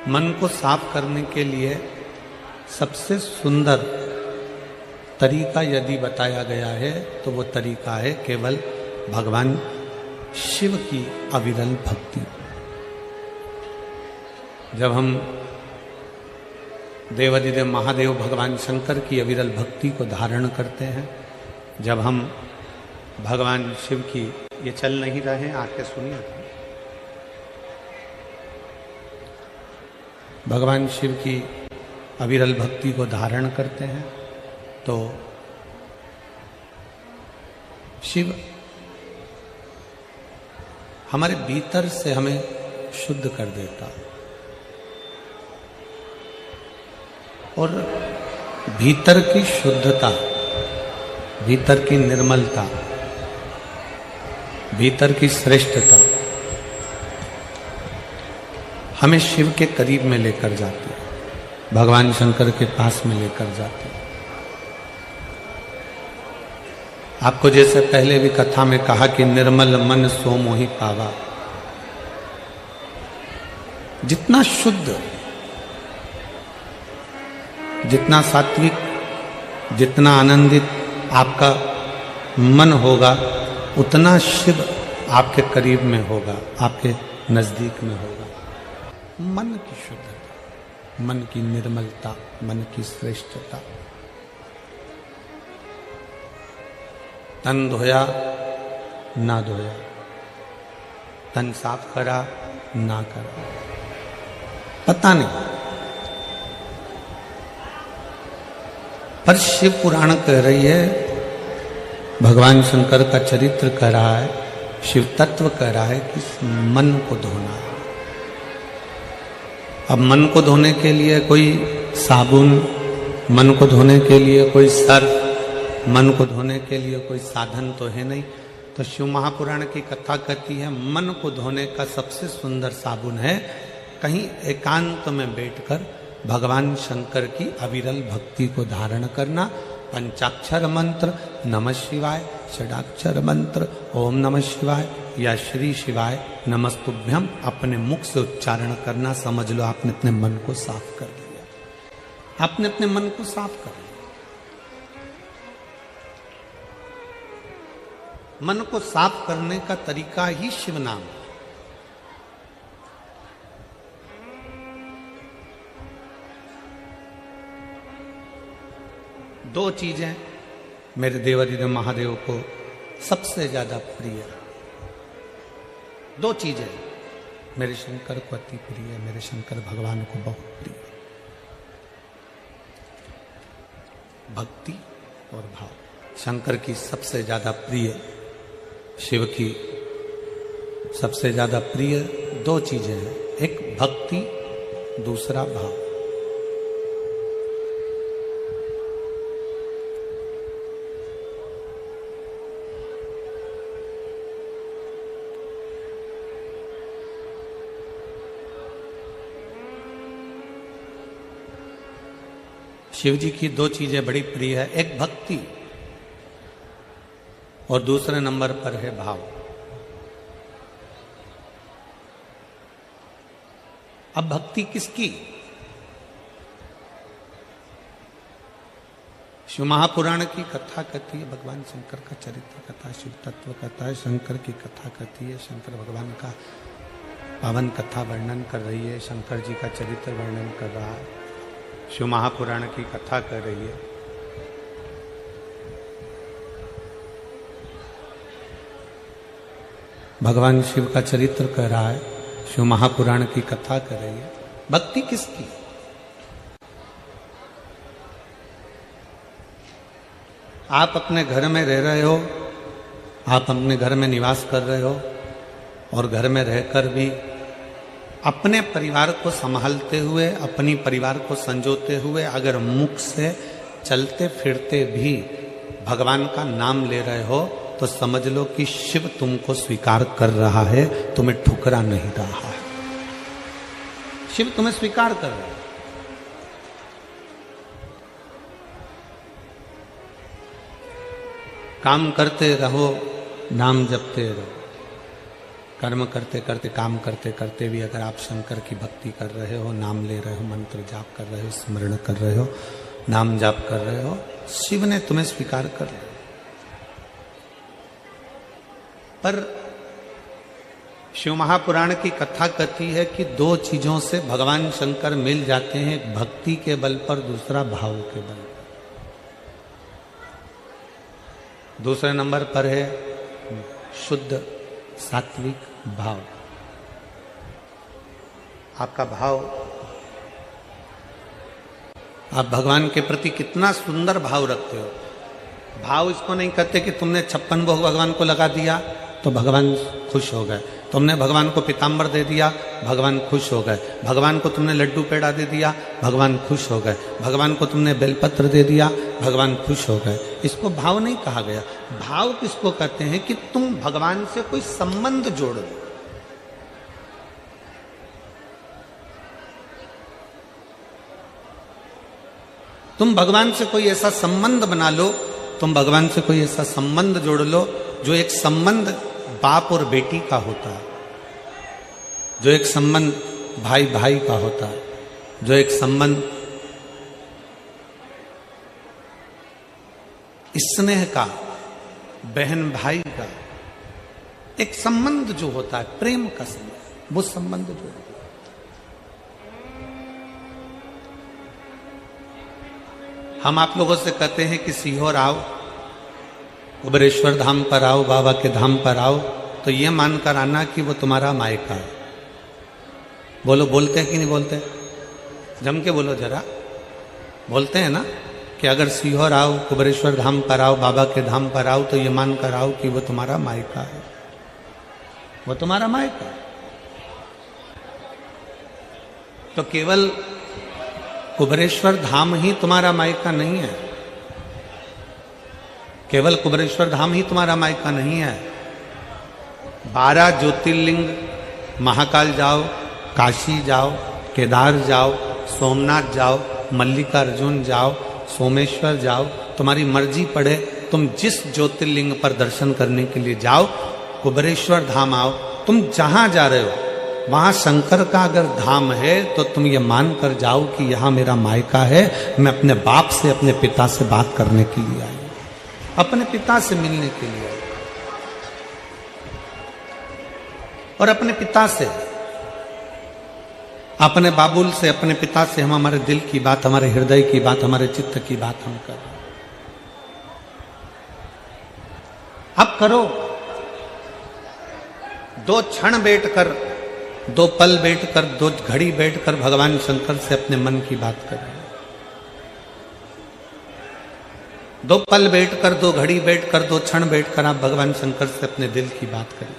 मन को साफ करने के लिए सबसे सुंदर तरीका यदि बताया गया है तो वो तरीका है केवल भगवान शिव की अविरल भक्ति। जब हम देवाधिदेव महादेव भगवान शंकर की अविरल भक्ति को धारण करते हैं, जब हम भगवान शिव की, ये चल नहीं रहे, आके सुनिए, भगवान शिव की अविरल भक्ति को धारण करते हैं तो शिव हमारे भीतर से हमें शुद्ध कर देता और भीतर की शुद्धता, भीतर की निर्मलता, भीतर की श्रेष्ठता हमें शिव के करीब में लेकर जाती है, भगवान शंकर के पास में लेकर जाती है। आपको जैसे पहले भी कथा में कहा कि निर्मल मन सो मोहि पावा, जितना शुद्ध, जितना सात्विक, जितना आनंदित आपका मन होगा उतना शिव आपके करीब में होगा, आपके नजदीक में होगा। मन की शुद्धता, मन की निर्मलता, मन की श्रेष्ठता। तन धोया ना धोया, तन साफ करा ना करा, पता नहीं, पर शिव पुराण कह रही है, भगवान शंकर का चरित्र कह रहा है, शिव तत्व कह रहा है कि मन को धोना है। अब मन को धोने के लिए कोई साबुन, मन को धोने के लिए कोई सर्फ, मन को धोने के लिए कोई साधन तो है नहीं। तो शिव महापुराण की कथा कहती है मन को धोने का सबसे सुंदर साबुन है कहीं एकांत में बैठकर भगवान शंकर की अविरल भक्ति को धारण करना। पंचाक्षर मंत्र नमः शिवाय, षडाक्षर मंत्र ओम नमः शिवाय या श्री शिवाय नमस्तुभ्यम अपने मुख से उच्चारण करना। समझ लो आपने अपने मन को साफ कर लिया, आपने अपने मन को साफ कर लिया। मन को साफ करने का तरीका ही शिव नाम है। दो चीजें मेरे देवाधिदेव महादेव को सबसे ज्यादा प्रिय, दो चीजें मेरे शंकर को अति प्रिय, मेरे शंकर भगवान को बहुत प्रिय, भक्ति और भाव। शंकर की सबसे ज्यादा प्रिय, शिव की सबसे ज्यादा प्रिय दो चीजें हैं, एक भक्ति, दूसरा भाव। शिव जी की दो चीजें बड़ी प्रिय है, एक भक्ति और दूसरे नंबर पर है भाव। अब भक्ति किसकी? शिव महापुराण की कथा कहती है, भगवान शंकर का चरित्र कथा, शिव तत्व कथा है, शंकर की कथा कहती है, शंकर भगवान का पावन कथा वर्णन कर रही है, शंकर जी का चरित्र वर्णन कर रहा है, शिव महापुराण की कथा कर रही है। भगवान शिव का चरित्र कह रहा है, शिव महापुराण की कथा कर रही है। भक्ति किसकी? आप अपने घर में रह रहे हो, आप अपने घर में निवास कर रहे हो और घर में रहकर भी अपने परिवार को संभालते हुए, अपनी परिवार को संजोते हुए अगर मुख से चलते फिरते भी भगवान का नाम ले रहे हो तो समझ लो कि शिव तुमको स्वीकार कर रहा है, तुम्हें ठुकरा नहीं रहा है। शिव तुम्हें स्वीकार कर रहा है। काम करते रहो, नाम जपते रहो, कर्म करते करते, काम करते करते भी अगर आप शंकर की भक्ति कर रहे हो, नाम ले रहे हो, मंत्र जाप कर रहे हो, स्मरण कर रहे हो, नाम जाप कर रहे हो, शिव ने तुम्हें स्वीकार कर लिया। पर शिव महापुराण की कथा कहती है कि दो चीजों से भगवान शंकर मिल जाते हैं, भक्ति के बल पर, दूसरा भाव के बल पर। दूसरे नंबर पर है शुद्ध सात्विक भाव। आपका भाव, आप भगवान के प्रति कितना सुंदर भाव रखते हो। भाव इसको नहीं कहते कि तुमने 56 भोग भगवान को लगा दिया तो भगवान खुश हो गए, तुमने भगवान को पीताम्बर दे दिया भगवान खुश हो गए, भगवान को तुमने लड्डू पेड़ा दे दिया भगवान खुश हो गए, भगवान को तुमने बेलपत्र दे दिया भगवान खुश हो गए। इसको भाव नहीं कहा गया। भाव किसको कहते हैं कि तुम भगवान से कोई संबंध जोड़ लो। तुम भगवान से कोई ऐसा संबंध बना लो, तुम भगवान से कोई ऐसा संबंध जोड़ लो जो एक संबंध बाप और बेटी का होता है, जो एक संबंध भाई भाई का होता है, जो एक संबंध स्नेह का, बहन भाई का, एक संबंध जो होता है, प्रेम का संबंध, वो संबंध जो होता है। हम आप लोगों से कहते हैं कि सीहोर आओ, कुबेरेश्वर धाम पर आओ, बाबा के धाम पर आओ, तो ये मानकर आना कि वो तुम्हारा मायका है। बोलो, बोलते हैं कि नहीं बोलते? जम के बोलो जरा, बोलते हैं ना कि अगर सीहोर आओ, कुबेरेश्वर धाम पर आओ, बाबा के धाम पर आओ, तो ये मानकर आओ कि वो तुम्हारा मायका है, वो तुम्हारा मायका है। तो केवल कुबेरेश्वर धाम ही तुम्हारा मायका नहीं है, केवल कुबेरेश्वर धाम ही तुम्हारा मायका नहीं है। 12 ज्योतिर्लिंग, महाकाल जाओ, काशी जाओ, केदार जाओ, सोमनाथ जाओ, मल्लिकार्जुन जाओ, सोमेश्वर जाओ, तुम्हारी मर्जी पड़े, तुम जिस ज्योतिर्लिंग पर दर्शन करने के लिए जाओ, कुबेरेश्वर धाम आओ। तुम जहां जा रहे हो वहां शंकर का अगर धाम है तो तुम ये मान कर जाओ कि यहां मेरा मायका है, मैं अपने बाप से, अपने पिता से बात करने के लिए आई, अपने पिता से मिलने के लिए आई। और अपने पिता से, अपने बाबुल से, अपने पिता से हम हमारे दिल की बात, हमारे हृदय की बात, हमारे चित्त की बात हम कर रहे हैं। अब करो, 2 क्षण बैठकर, 2 पल बैठकर, 2 घड़ी बैठकर भगवान शंकर से अपने मन की बात करें। 2 पल बैठकर, 2 घड़ी बैठकर, 2 क्षण बैठकर आप भगवान शंकर से अपने दिल की बात करें।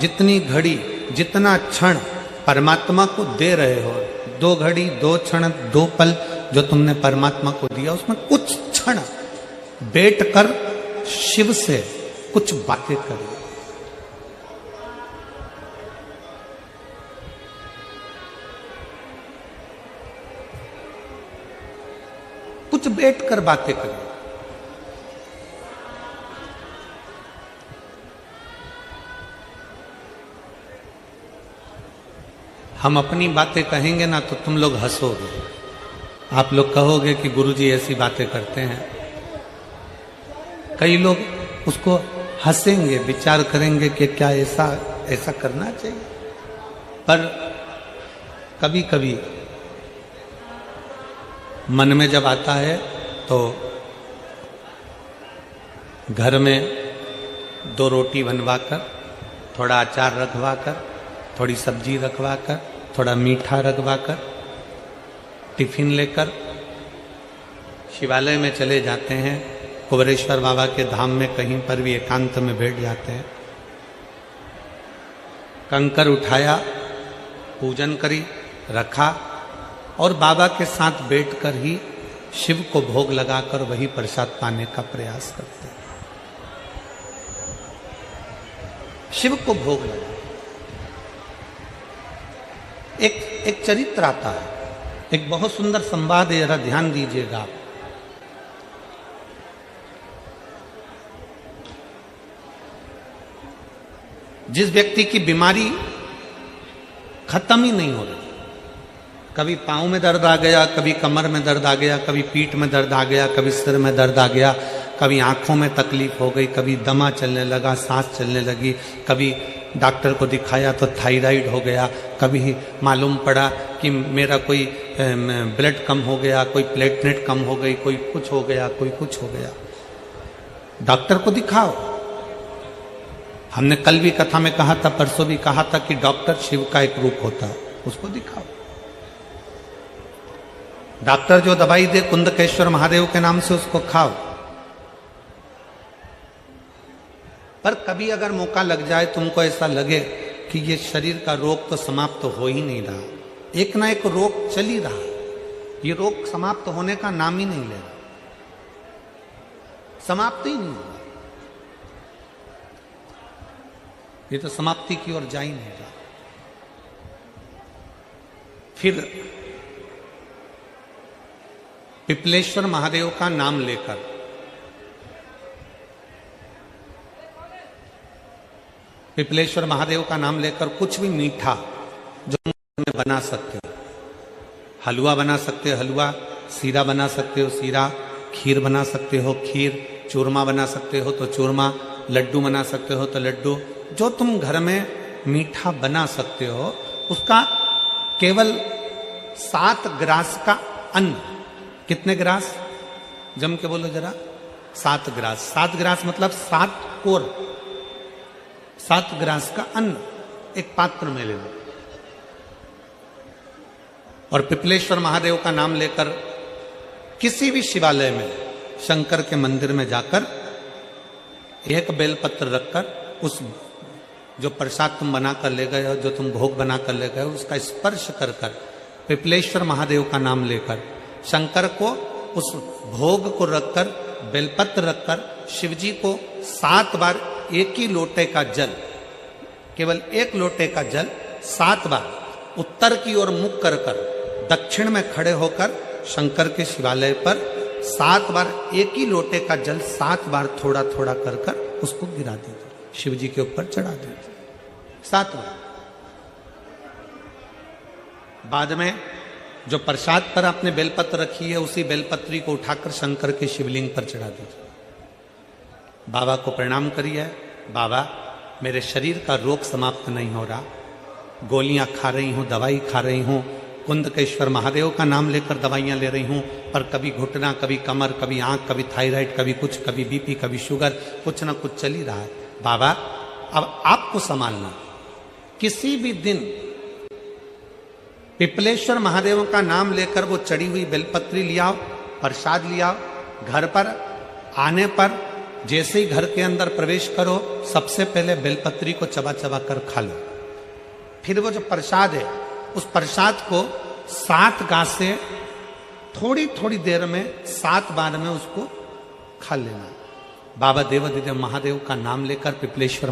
जितनी घड़ी, जितना क्षण परमात्मा को दे रहे हो, 2 घड़ी, 2 क्षण, 2 पल जो तुमने परमात्मा को दिया, उसमें कुछ क्षण बैठकर शिव से कुछ बातें करें। कुछ बैठकर बातें करें। हम अपनी बातें कहेंगे ना तो तुम लोग हंसोगे, आप लोग कहोगे कि गुरुजी ऐसी बातें करते हैं। कई लोग उसको हंसेंगे, विचार करेंगे कि क्या ऐसा करना चाहिए। पर कभी कभी मन में जब आता है तो घर में 2 रोटी बनवाकर, थोड़ा अचार रखवाकर, थोड़ी सब्जी रखवाकर, थोड़ा मीठा रखवाकर, टिफिन लेकर शिवालय में चले जाते हैं। कुबेरेश्वर बाबा के धाम में कहीं पर भी एकांत में बैठ जाते हैं। कंकर उठाया, पूजन करी, रखा और बाबा के साथ बैठकर ही शिव को भोग लगाकर वही प्रसाद पाने का प्रयास करते हैं। शिव को भोग लगा। एक चरित्र आता है, एक बहुत सुंदर संवाद है, जरा ध्यान दीजिएगा। जिस व्यक्ति की बीमारी खत्म ही नहीं हो रही, कभी पाँव में दर्द आ गया, कभी कमर में दर्द आ गया, कभी पीठ में दर्द आ गया, कभी सिर में दर्द आ गया, कभी आंखों में तकलीफ हो गई, कभी दमा चलने लगा, सांस चलने लगी, कभी डॉक्टर को दिखाया तो थायराइड हो गया, कभी मालूम पड़ा कि मेरा कोई ब्लड कम हो गया, कोई प्लेटलेट कम हो गई, कोई कुछ हो गया, कोई कुछ हो गया। डॉक्टर को दिखाओ। हमने कल भी कथा में कहा था, परसों भी कहा था कि डॉक्टर शिव का एक रूप होता है, उसको दिखाओ। डॉक्टर जो दवाई दे कुंदकेश्वर महादेव के नाम से उसको खाओ। पर कभी अगर मौका लग जाए, तुमको ऐसा लगे कि ये शरीर का रोग तो समाप्त हो ही नहीं रहा, एक ना एक रोग चल ही रहा, ये रोग समाप्त होने का नाम ही नहीं ले रहा, समाप्त ही नहीं हो रहा, ये तो समाप्ति की ओर जा ही नहीं रहा। फिर पिपलेश्वर महादेव का नाम लेकर पिपलेश्वर महादेव का नाम लेकर कुछ भी मीठा जो में बना सकते हो, हलवा बना सकते हो हलवा, सीरा बना सकते हो सीरा, खीर बना सकते हो खीर, चूरमा बना सकते हो तो चूरमा, लड्डू बना सकते हो तो लड्डू, जो तुम घर में मीठा बना सकते हो उसका केवल 7 ग्रास का अन्न। कितने ग्रास? जम के बोलो जरा। 7 ग्रास। 7 ग्रास मतलब 7 कोर, 7 ग्रास का अन्न एक पात्र में ले लो और पिपलेश्वर महादेव का नाम लेकर किसी भी शिवालय में, शंकर के मंदिर में जाकर एक बेलपत्र रखकर उस जो प्रसाद तुम बना कर ले गए हो, जो तुम भोग बना कर ले गए हो, उसका स्पर्श कर कर पिपलेश्वर महादेव का नाम लेकर शंकर को उस भोग को रखकर, बेलपत्र रखकर शिवजी को 7 बार एक ही लोटे का जल, केवल एक लोटे का जल 7 बार उत्तर की ओर मुख कर कर दक्षिण में खड़े होकर शंकर के शिवालय पर 7 बार एक ही लोटे का जल 7 बार थोड़ा थोड़ा कर कर उसको गिरा दीजिए, शिव जी के ऊपर चढ़ा दीजिए 7 बार। बाद में जो प्रसाद पर आपने बेलपत्र रखी है उसी बेलपत्री को उठाकर शंकर के शिवलिंग पर चढ़ा दीजिए। बाबा को प्रणाम करिए, बाबा मेरे शरीर का रोग समाप्त नहीं हो रहा, गोलियां खा रही हूं, दवाई खा रही हूं, कुंदकेश्वर महादेव का नाम लेकर दवाइयां ले रही हूं, पर कभी घुटना, कभी कमर, कभी आंख, कभी थायराइड, कभी कुछ, कभी बीपी, कभी शुगर, कुछ ना कुछ चल ही रहा है। बाबा अब आपको संभालना। किसी भी दिन पिपलेश्वर महादेव का नाम लेकर वो चढ़ी हुई बेलपत्री लियाओ, प्रसाद लियाओ, घर पर आने पर जैसे ही घर के अंदर प्रवेश करो सबसे पहले बेलपत्री को चबा चबा कर खा लो। फिर वो जो प्रसाद है उस प्रसाद को 7 गासे थोड़ी थोड़ी देर में 7 बार में उसको खा लेना। बाबा देवाधिदेव महादेव का नाम लेकर, पिपलेश्वर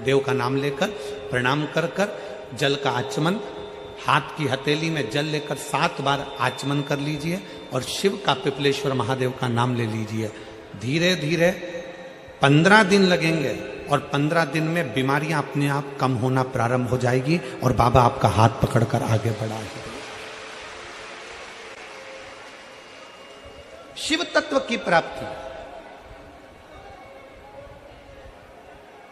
देव का नाम लेकर प्रणाम कर कर जल का आचमन, हाथ की हथेली में जल लेकर 7 बार आचमन कर लीजिए और शिव का, पिपलेश्वर महादेव का नाम ले लीजिए। धीरे धीरे 15 दिन लगेंगे और 15 दिन में बीमारियां अपने आप कम होना प्रारंभ हो जाएगी और बाबा आपका हाथ पकड़कर आगे बढ़ाएंगे। शिव तत्व की प्राप्ति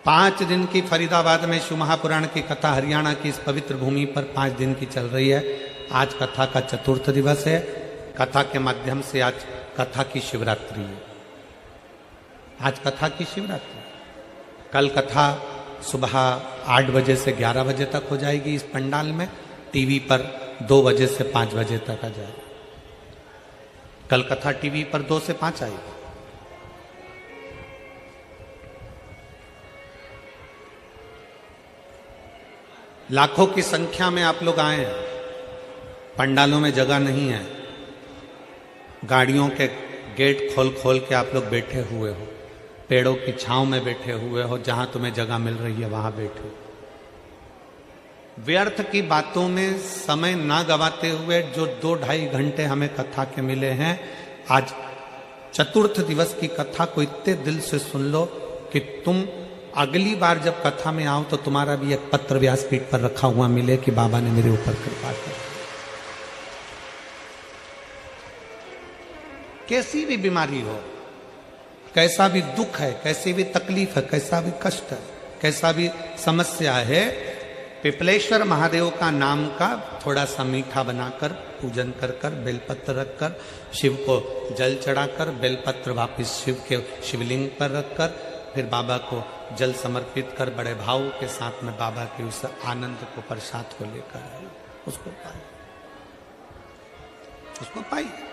5 दिन की फरीदाबाद में शिव महापुराण की कथा हरियाणा की इस पवित्र भूमि पर 5 दिन की चल रही है। आज कथा का 4th दिवस है। कथा के माध्यम से आज कथा की शिवरात्रि है। आज कथा की शिवरात्रि। कल कथा सुबह 8 बजे से 11 बजे तक हो जाएगी इस पंडाल में, टीवी पर 2 बजे से 5 बजे तक आ जाएगी। कल कथा टीवी पर 2 से 5 आएगी। लाखों की संख्या में आप लोग आए हैं। पंडालों में जगह नहीं है, गाड़ियों के गेट खोल खोल के आप लोग बैठे हुए हो, पेड़ों की छांव में बैठे हुए हो, जहां तुम्हें जगह मिल रही है वहां बैठो। व्यर्थ की बातों में समय ना गवाते हुए जो 2-2.5 घंटे हमें कथा के मिले हैं, आज 4th दिवस की कथा को इतने दिल से सुन लो कि तुम अगली बार जब कथा में आओ तो तुम्हारा भी एक पत्र व्यासपीठ पर रखा हुआ मिले कि बाबा ने मेरे ऊपर कृपा कर। कैसी भी बीमारी हो, कैसा भी दुख है, कैसी भी तकलीफ है, कैसा भी कष्ट है, कैसा भी समस्या है, पिपलेश्वर महादेव का नाम का थोड़ा सा मीठा बनाकर पूजन कर कर बेलपत्र रखकर शिव को जल चढ़ाकर बेलपत्र वापिस शिव के शिवलिंग पर रखकर फिर बाबा को जल समर्पित कर बड़े भाव के साथ में बाबा के उस आनंद को प्रसाद को लेकर आए, उसको पाइए, उसको पाइए।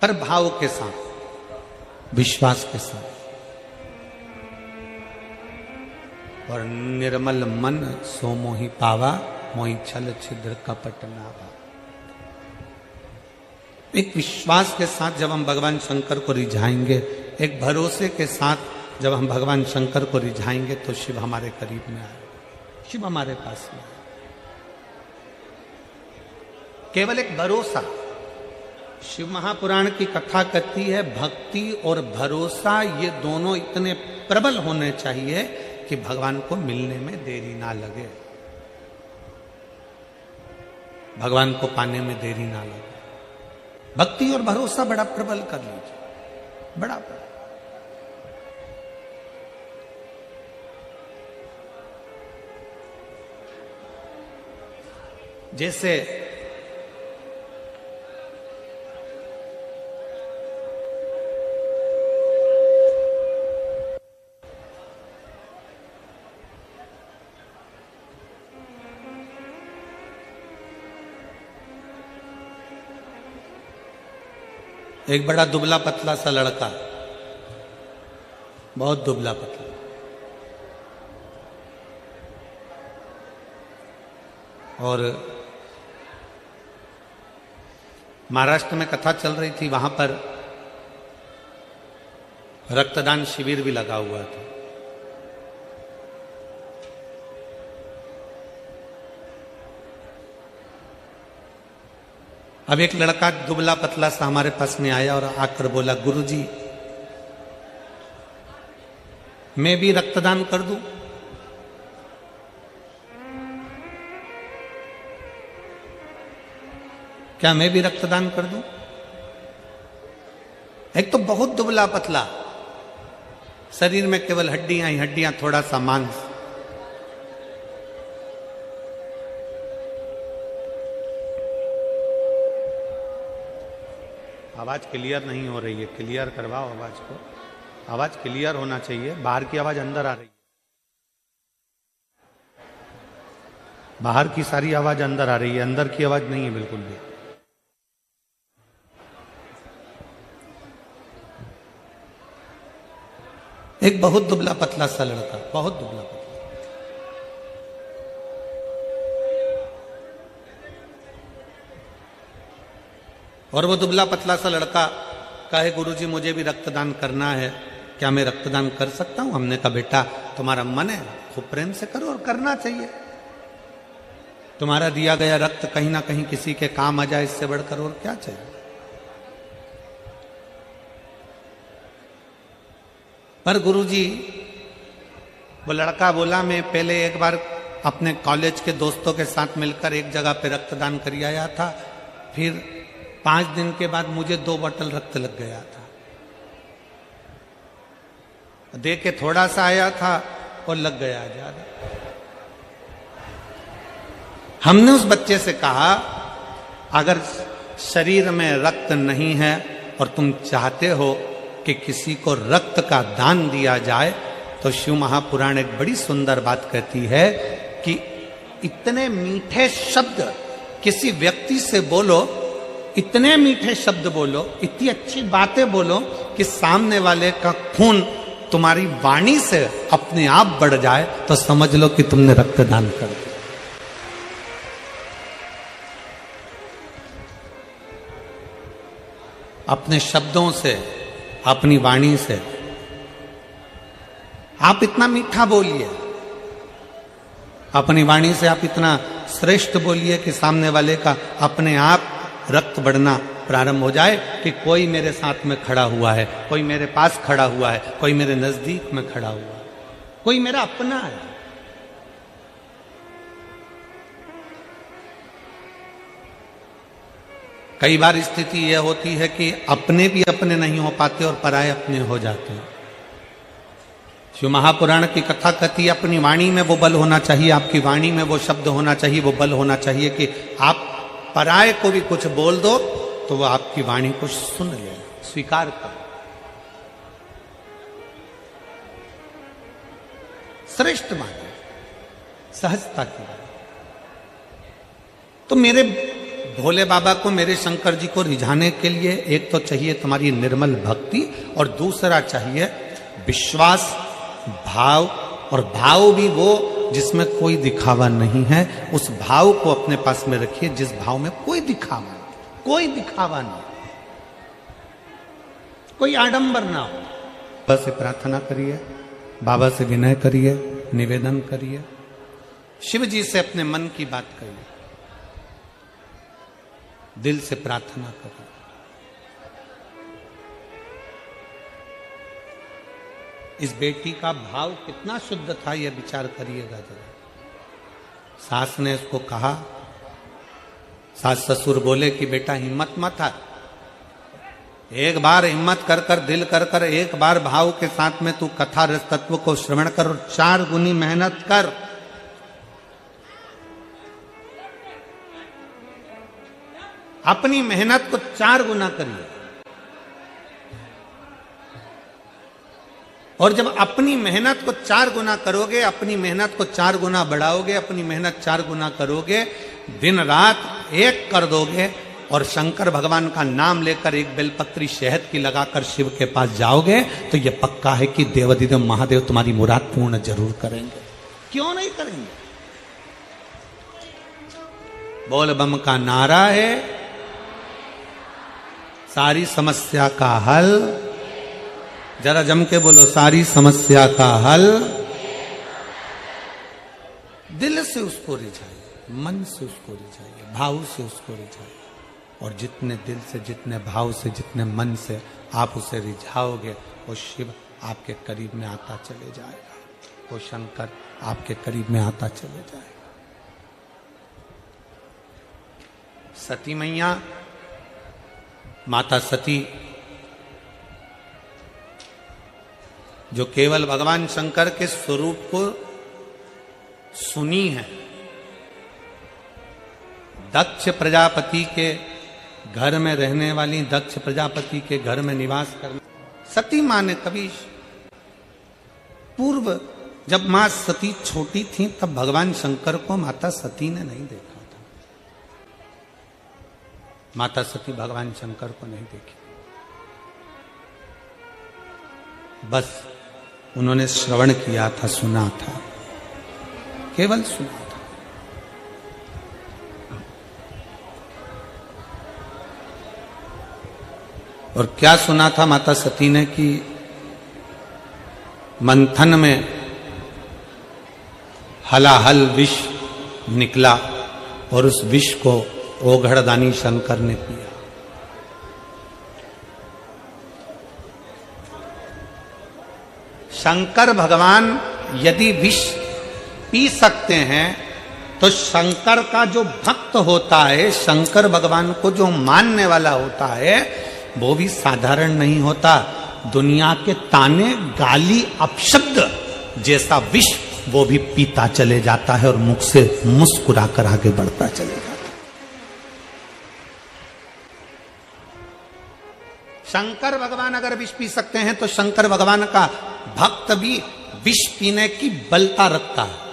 पर भाव के साथ, विश्वास के साथ, और निर्मल मन सो मोहि पावा, मोहि छल छिद्र कपट नावा। एक विश्वास के साथ जब हम भगवान शंकर को रिझाएंगे, एक भरोसे के साथ जब हम भगवान शंकर को रिझाएंगे तो शिव हमारे करीब में आए, शिव हमारे पास में आए। केवल एक भरोसा। शिव महापुराण की कथा कहती है भक्ति और भरोसा ये दोनों इतने प्रबल होने चाहिए कि भगवान को मिलने में देरी ना लगे, भगवान को पाने में देरी ना लगे। भक्ति और भरोसा बड़ा प्रबल कर लीजिए, बड़ा प्रबल। जैसे एक बड़ा दुबला पतला सा लड़का, बहुत दुबला पतला, और महाराष्ट्र में कथा चल रही थी, वहां पर रक्तदान शिविर भी लगा हुआ था। अब एक लड़का दुबला पतला सा हमारे पास में आया और आकर बोला, गुरुजी मैं भी रक्तदान कर दूं? क्या मैं भी रक्तदान कर दूं? एक तो बहुत दुबला पतला, शरीर में केवल हड्डियां ही हड्डियां, थोड़ा सा मांस। आवाज क्लियर नहीं हो रही है, क्लियर करवाओ आवाज को, आवाज क्लियर होना चाहिए। बाहर की आवाज अंदर आ रही है, बाहर की सारी आवाज अंदर आ रही है, अंदर की आवाज नहीं है बिल्कुल भी। एक बहुत दुबला पतला सा लड़का, बहुत दुबला पतला, और वो दुबला पतला सा लड़का कहे, गुरुजी मुझे भी रक्तदान करना है, क्या मैं रक्तदान कर सकता हूं? हमने कहा बेटा तुम्हारा मन है, खूब प्रेम से करो, और करना चाहिए। तुम्हारा दिया गया रक्त कहीं ना कहीं किसी के काम आ जाए, इससे बढ़कर और क्या चाहिए। पर गुरुजी, वो लड़का बोला, मैं पहले एक बार अपने कॉलेज के दोस्तों के साथ मिलकर एक जगह पे रक्तदान कर आया था, फिर 5 दिन के बाद मुझे 2 बोतल रक्त लग गया था। दे के थोड़ा सा आया था और लग गया ज्यादा। हमने उस बच्चे से कहा, अगर शरीर में रक्त नहीं है और तुम चाहते हो कि किसी को रक्त का दान दिया जाए, तो शिव महापुराण एक बड़ी सुंदर बात कहती है कि इतने मीठे शब्द किसी व्यक्ति से बोलो, इतने मीठे शब्द बोलो, इतनी अच्छी बातें बोलो कि सामने वाले का खून तुम्हारी वाणी से अपने आप बढ़ जाए, तो समझ लो कि तुमने रक्तदान कर दिया। अपने शब्दों से, अपनी वाणी से आप इतना मीठा बोलिए, अपनी वाणी से आप इतना श्रेष्ठ बोलिए कि सामने वाले का अपने आप रक्त बढ़ना प्रारंभ हो जाए कि कोई मेरे साथ में खड़ा हुआ है, कोई मेरे पास खड़ा हुआ है, कोई मेरे नजदीक में खड़ा हुआ है, कोई मेरा अपना है। कई बार स्थिति यह होती है कि अपने भी अपने नहीं हो पाते और पराये अपने हो जाते हैं। शिव महापुराण की कथा कहती है अपनी वाणी में वो बल होना चाहिए, आपकी वाणी में वो शब्द होना चाहिए, वो बल होना चाहिए कि आप पराये को भी कुछ बोल दो तो वो आपकी वाणी को सुन ले, स्वीकार कर। श्रेष्ठ माने, सहजता की बात। तो मेरे भोले बाबा को, मेरे शंकर जी को रिझाने के लिए एक तो चाहिए तुम्हारी निर्मल भक्ति और दूसरा चाहिए विश्वास, भाव। और भाव भी वो जिसमें कोई दिखावा नहीं है, उस भाव को अपने पास में रखिए जिस भाव में कोई दिखावा नहीं, कोई दिखावा नहीं, कोई आडंबर ना हो। बाबा से प्रार्थना करिए, बाबा से विनय करिए, निवेदन करिए, शिव जी से अपने मन की बात करिए, दिल से प्रार्थना करिए। इस बेटी का भाव कितना शुद्ध था यह विचार करिएगा जरा। सास ने इसको कहा, सास ससुर बोले कि बेटा हिम्मत मत है, एक बार हिम्मत कर कर, दिल कर कर, एक बार भाव के साथ में तू कथा रस तत्व को श्रवण कर और 4 गुनी मेहनत कर। अपनी मेहनत को 4 गुना करिए। और जब अपनी मेहनत को 4 गुना करोगे, अपनी मेहनत को 4 गुना बढ़ाओगे, अपनी मेहनत 4 गुना करोगे, दिन रात एक कर दोगे और शंकर भगवान का नाम लेकर एक बेलपत्री शहद की लगाकर शिव के पास जाओगे तो यह पक्का है कि देवाधिदेव महादेव तुम्हारी मुराद पूर्ण जरूर करेंगे। क्यों नहीं करेंगे? बोल बम का नारा है, सारी समस्या का हल। जरा जम के बोलो, सारी समस्या का हल। दिल से उसको रिझाइए, मन से उसको रिझाइए, भाव से उसको रिझाइए। और जितने दिल से, जितने भाव से, जितने मन से आप उसे रिझाओगे, वो शिव आपके करीब में आता चले जाएगा, वो शंकर आपके करीब में आता चले जाएगा। सती मैया, माता सती, जो केवल भगवान शंकर के स्वरूप को सुनी है, दक्ष प्रजापति के घर में रहने वाली, दक्ष प्रजापति के घर में निवास करने सती मां ने कभी पूर्व, जब मां सती छोटी थी तब भगवान शंकर को माता सती ने नहीं देखा था। माता सती भगवान शंकर को नहीं देखी, बस उन्होंने श्रवण किया था, सुना था, केवल सुना था। और क्या सुना था माता सती ने कि मंथन में हलाहल विष निकला और उस विष को ओघड़दानी शंकर ने पिया। शंकर भगवान यदि विष पी सकते हैं तो शंकर का जो भक्त होता है, शंकर भगवान को जो मानने वाला होता है, वो भी साधारण नहीं होता। दुनिया के ताने, गाली, अपशब्द जैसा विष वो भी पीता चले जाता है और मुख से मुस्कुराकर आगे बढ़ता चले जाता है। शंकर भगवान अगर विष पी सकते हैं तो शंकर भगवान का भक्त भी विष पीने की बलता रखता है।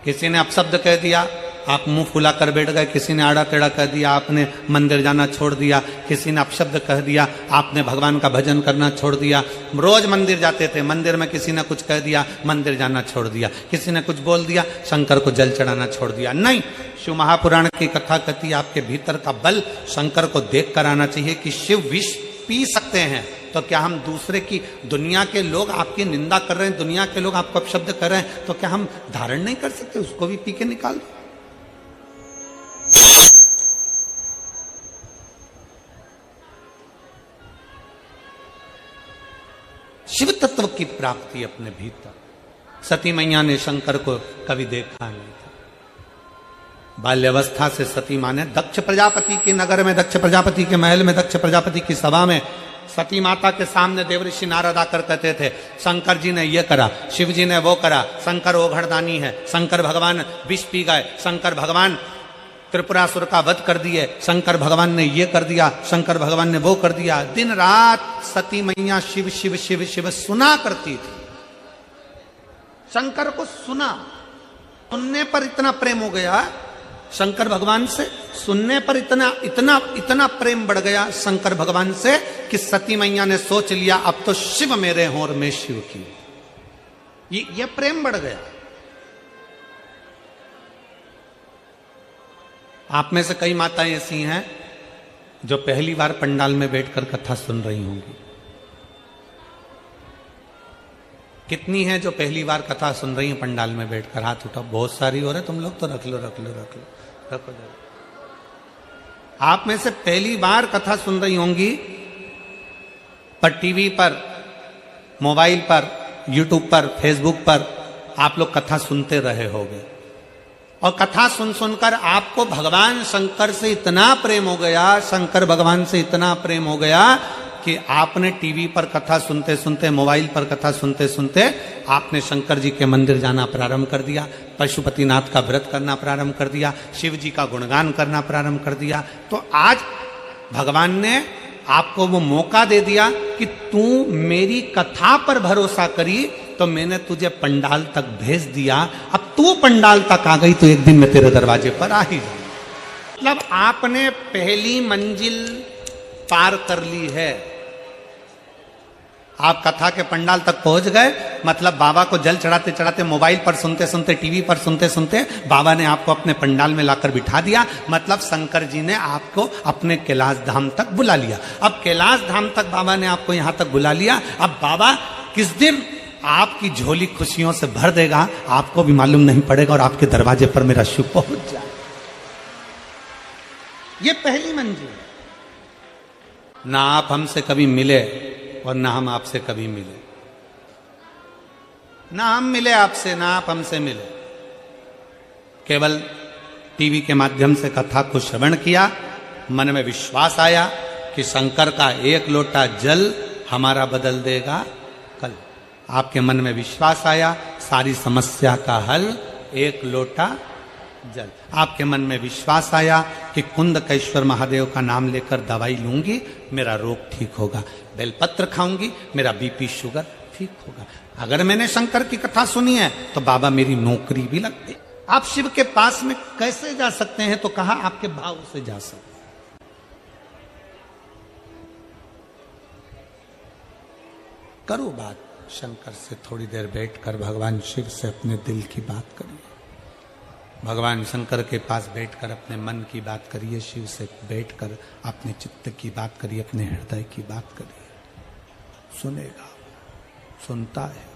किसी ने अपशब्द कह दिया, आप मुंह फुला कर बैठ गए। किसी ने आड़ा टेढ़ा कह दिया, आपने मंदिर जाना छोड़ दिया। किसी ने अपशब्द कह दिया, आपने भगवान का भजन करना छोड़ दिया। रोज मंदिर जाते थे, मंदिर में किसी ने कुछ कह दिया, मंदिर जाना छोड़ दिया। किसी ने कुछ बोल दिया, शंकर को जल चढ़ाना छोड़ दिया। नहीं, शिव महापुराण की कथा कहती है आपके भीतर का बल शंकर को देख कर आना चाहिए कि शिव विष पी सकते हैं तो क्या हम दूसरे की, दुनिया के लोग आपकी निंदा कर रहे हैं, दुनिया के लोग आपको अपशब्द कर रहे हैं, तो क्या हम धारण नहीं कर सकते? उसको भी पी के निकाल दो। शिव तत्व की प्राप्ति अपने भीतर। सती मैया ने शंकर को कभी देखा नहीं था। बाल्यावस्था से सती माँ ने दक्ष प्रजापति के नगर में, दक्ष प्रजापति के महल में, दक्ष प्रजापति की सभा में सती माता के सामने देवऋषि नारद आकर कहते थे, शंकर जी ने ये करा, शिव जी ने वो करा, शंकर ओघड़दानी है, शंकर भगवान विष पी गए, शंकर भगवान त्रिपुरासुर का वध कर दिए, शंकर भगवान ने ये कर दिया, शंकर भगवान ने वो कर दिया। दिन रात सती मैया शिव शिव शिव शिव सुना करती थी। शंकर को सुनने पर इतना प्रेम हो गया शंकर भगवान से, सुनने पर इतना इतना इतना प्रेम बढ़ गया शंकर भगवान से कि सती मैया ने सोच लिया अब तो शिव मेरे हों और मैं शिव की। ये प्रेम बढ़ गया। आप में से कई माताएं ऐसी हैं जो पहली बार पंडाल में बैठकर कथा सुन रही होंगी। कितनी हैं जो पहली बार कथा सुन रही हैं पंडाल में बैठकर? हाथ उठाओ। बहुत सारी हो रहे, तुम लोग तो रख लो रख लो रख लो रखो। आप में से पहली बार कथा सुन रही होंगी, पर टीवी पर, मोबाइल पर, यूट्यूब पर, फेसबुक पर आप लोग कथा सुनते रहे होंगे। और कथा सुन सुनकर आपको भगवान शंकर से इतना प्रेम हो गया, शंकर भगवान से इतना प्रेम हो गया कि आपने टीवी पर कथा सुनते सुनते, मोबाइल पर कथा सुनते सुनते आपने शंकर जी के मंदिर जाना प्रारंभ कर दिया, पशुपतिनाथ का व्रत करना प्रारंभ कर दिया, शिव जी का गुणगान करना प्रारंभ कर दिया। तो आज भगवान ने आपको वो मौका दे दिया कि तू मेरी कथा पर भरोसा करी तो मैंने तुझे पंडाल तक भेज दिया। अब तू पंडाल तक आ गई तो एक दिन मैं तेरे दरवाजे पर आ ही जाऊं। मतलब आपने पहली मंजिल पार कर ली है। आप कथा के पंडाल तक पहुंच गए, मतलब बाबा को जल चढ़ाते चढ़ाते, मोबाइल पर सुनते सुनते, टीवी पर सुनते सुनते बाबा ने आपको अपने पंडाल में लाकर बिठा दिया। मतलब शंकर जी ने आपको अपने कैलाश धाम तक बुला लिया। अब कैलाश धाम तक बाबा ने आपको यहां तक बुला लिया। अब बाबा किस दिन आपकी झोली खुशियों से भर देगा आपको भी मालूम नहीं पड़ेगा, और आपके दरवाजे पर मेरा शिव पहुंच जाए। ये पहली मंजिल। ना आप हमसे कभी मिले और ना हम आपसे कभी मिले, ना हम मिले आपसे, ना आप हमसे मिले। केवल टीवी के माध्यम से कथा को श्रवण किया, मन में विश्वास आया कि शंकर का एक लोटा जल हमारा बदल देगा कल। आपके मन में विश्वास आया, सारी समस्या का हल एक लोटा जल। आपके मन में विश्वास आया कि कुंदकेश्वर महादेव का नाम लेकर दवाई लूंगी, मेरा रोग ठीक होगा, बेलपत्र खाऊंगी, मेरा बीपी शुगर ठीक होगा। अगर मैंने शंकर की कथा सुनी है तो बाबा मेरी नौकरी भी लग गई। आप शिव के पास में कैसे जा सकते हैं? तो कहा आपके भाव से जा सकते। करो बात शंकर से, थोड़ी देर बैठकर भगवान शिव से अपने दिल की बात करिए। भगवान शंकर के पास बैठकर अपने मन की बात करिए, शिव से बैठकर अपने चित्त की बात करिए, अपने हृदय की बात करिए। सुनेगा, सुनता है।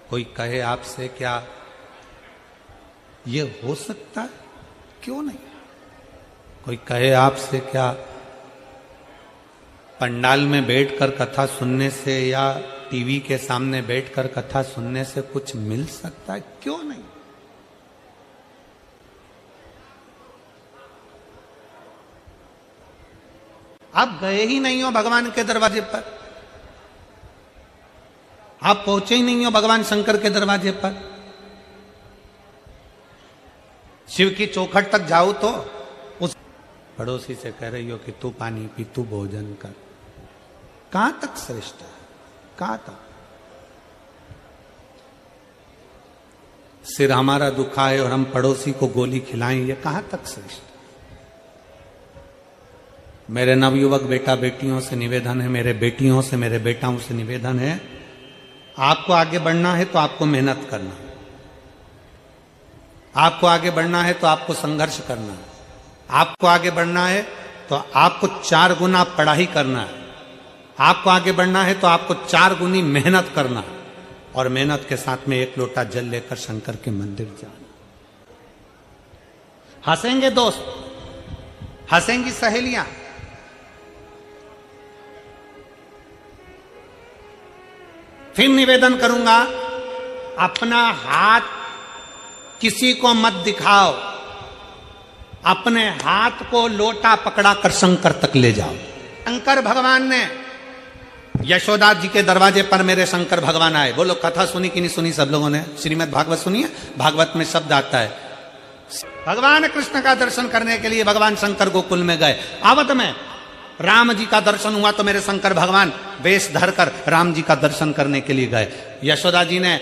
कोई कहे आपसे क्या ये हो सकता है? क्यों नहीं। कोई कहे आपसे क्या पंडाल में बैठकर कथा सुनने से या टीवी के सामने बैठकर कथा सुनने से कुछ मिल सकता है? क्यों नहीं। आप गए ही नहीं हो भगवान के दरवाजे पर, आप पहुंचे ही नहीं हो भगवान शंकर के दरवाजे पर। शिव की चौखट तक जाओ तो उस पड़ोसी से कह रही हो कि तू पानी पी, तू भोजन कर। कहां तक श्रेष्ठ है? कहां तक? सिर हमारा दुखाए और हम पड़ोसी को गोली खिलाएं, ये कहां तक श्रेष्ठ? मेरे नवयुवक बेटा बेटियों से निवेदन है, मेरे बेटियों से, मेरे बेटाओं से निवेदन है, आपको आगे बढ़ना है तो आपको मेहनत करना है, आपको आगे बढ़ना है तो आपको संघर्ष करना है, आपको आगे बढ़ना है तो आपको 4 गुना पढ़ाई करना है, आपको आगे बढ़ना है तो आपको 4 गुनी मेहनत करना है, और मेहनत के साथ में 1 लोटा जल लेकर शंकर के मंदिर जाना। हंसेंगे दोस्त, हंसेंगी सहेलियां, फिर निवेदन करूंगा, अपना हाथ किसी को मत दिखाओ, अपने हाथ को लोटा पकड़ा कर शंकर तक ले जाओ। शंकर भगवान ने यशोदा जी के दरवाजे पर मेरे शंकर भगवान आए। बोलो कथा सुनी कि नहीं सुनी सब लोगों ने? श्रीमद् भागवत सुनी है? भागवत में शब्द आता है, भगवान कृष्ण का दर्शन करने के लिए भगवान शंकर गोकुल में गए। अवध में राम जी का दर्शन हुआ तो मेरे शंकर भगवान वेश धरकर राम जी का दर्शन करने के लिए गए। यशोदा जी ने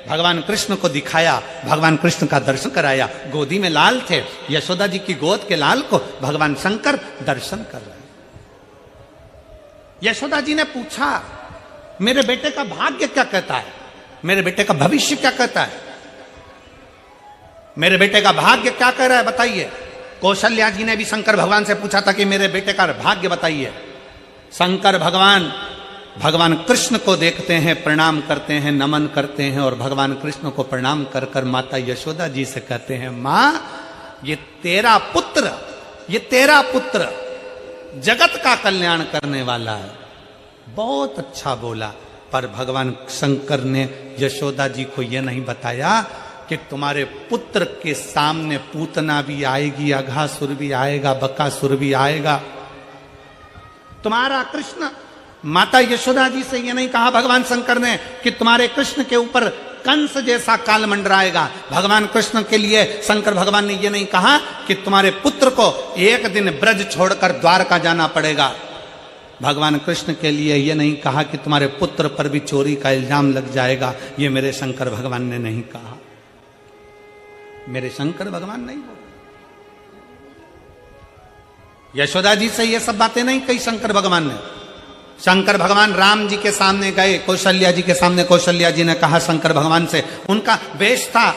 भगवान कृष्ण को दिखाया, भगवान कृष्ण का दर्शन कराया। गोदी में लाल थे, यशोदा जी की गोद के लाल को भगवान शंकर दर्शन कर रहे। यशोदा जी ने पूछा, मेरे बेटे का भाग्य क्या कहता है, मेरे बेटे का भविष्य क्या कहता है, मेरे बेटे का भाग्य क्या कह रहा है, बताइए। कौशल्या जी ने भी शंकर भगवान से पूछा था कि मेरे बेटे का भाग्य बताइए। शंकर भगवान भगवान कृष्ण को देखते हैं, प्रणाम करते हैं, नमन करते हैं, और भगवान कृष्ण को प्रणाम कर कर माता यशोदा जी से कहते हैं, मां ये तेरा पुत्र, ये तेरा पुत्र जगत का कल्याण करने वाला है। बहुत अच्छा बोला, पर भगवान शंकर ने यशोदा जी को यह नहीं बताया कि तुम्हारे पुत्र के सामने पूतना भी आएगी, अघासुर भी आएगा, बकासुर भी आएगा। तुम्हारा कृष्ण, माता यशोदा जी से ये नहीं कहा भगवान शंकर ने कि तुम्हारे कृष्ण के ऊपर कंस जैसा काल मंडराएगा। भगवान कृष्ण के लिए शंकर भगवान ने ये नहीं कहा कि तुम्हारे पुत्र को एक दिन ब्रज छोड़कर द्वारका जाना पड़ेगा। भगवान कृष्ण के लिए ये नहीं कहा कि तुम्हारे पुत्र पर भी चोरी का इल्जाम लग जाएगा। ये मेरे शंकर भगवान ने नहीं कहा, मेरे शंकर भगवान नहीं बोले। यशोदा जी से ये सब बातें नहीं कही शंकर भगवान ने। शंकर भगवान राम जी के सामने गए, कौशल्या जी के सामने, कौशल्या जी ने कहा शंकर भगवान से, उनका वेश था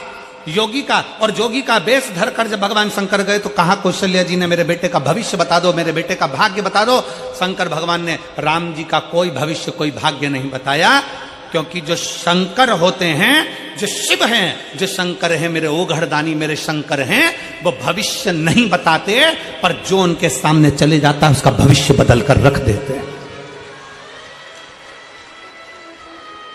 योगी का, और जोगी का वेश धरकर जब भगवान शंकर गए तो कहा कौशल्या जी ने, मेरे बेटे का भविष्य बता दो, मेरे बेटे का भाग्य बता दो। शंकर भगवान ने राम जी का कोई भविष्य, कोई भाग्य नहीं बताया, क्योंकि जो शंकर होते हैं, जो शिव हैं, जो शंकर हैं, मेरे ओघड़दानी मेरे शंकर हैं, वो भविष्य नहीं बताते, पर जो उनके सामने चले जाता है उसका भविष्य बदल कर रख देते हैं।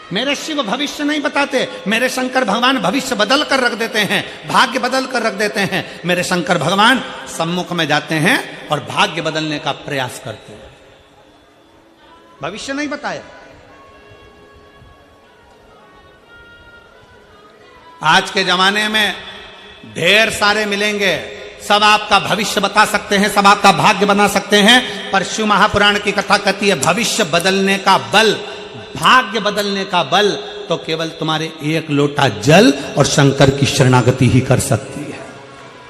मेरे शिव भविष्य नहीं बताते, मेरे शंकर भगवान भविष्य बदल कर रख देते हैं, भाग्य बदल कर रख देते हैं। मेरे शंकर भगवान सम्मुख में जाते हैं और भाग्य बदलने का प्रयास करते हैं, भविष्य नहीं बताया। आज के जमाने में ढेर सारे मिलेंगे, सब आपका भविष्य बता सकते हैं, सब आपका भाग्य बना सकते हैं, पर शिव महापुराण की कथा कहती है भविष्य बदलने का बल, भाग्य बदलने का बल तो केवल तुम्हारे 1 लोटा जल और शंकर की शरणागति ही कर सकती है।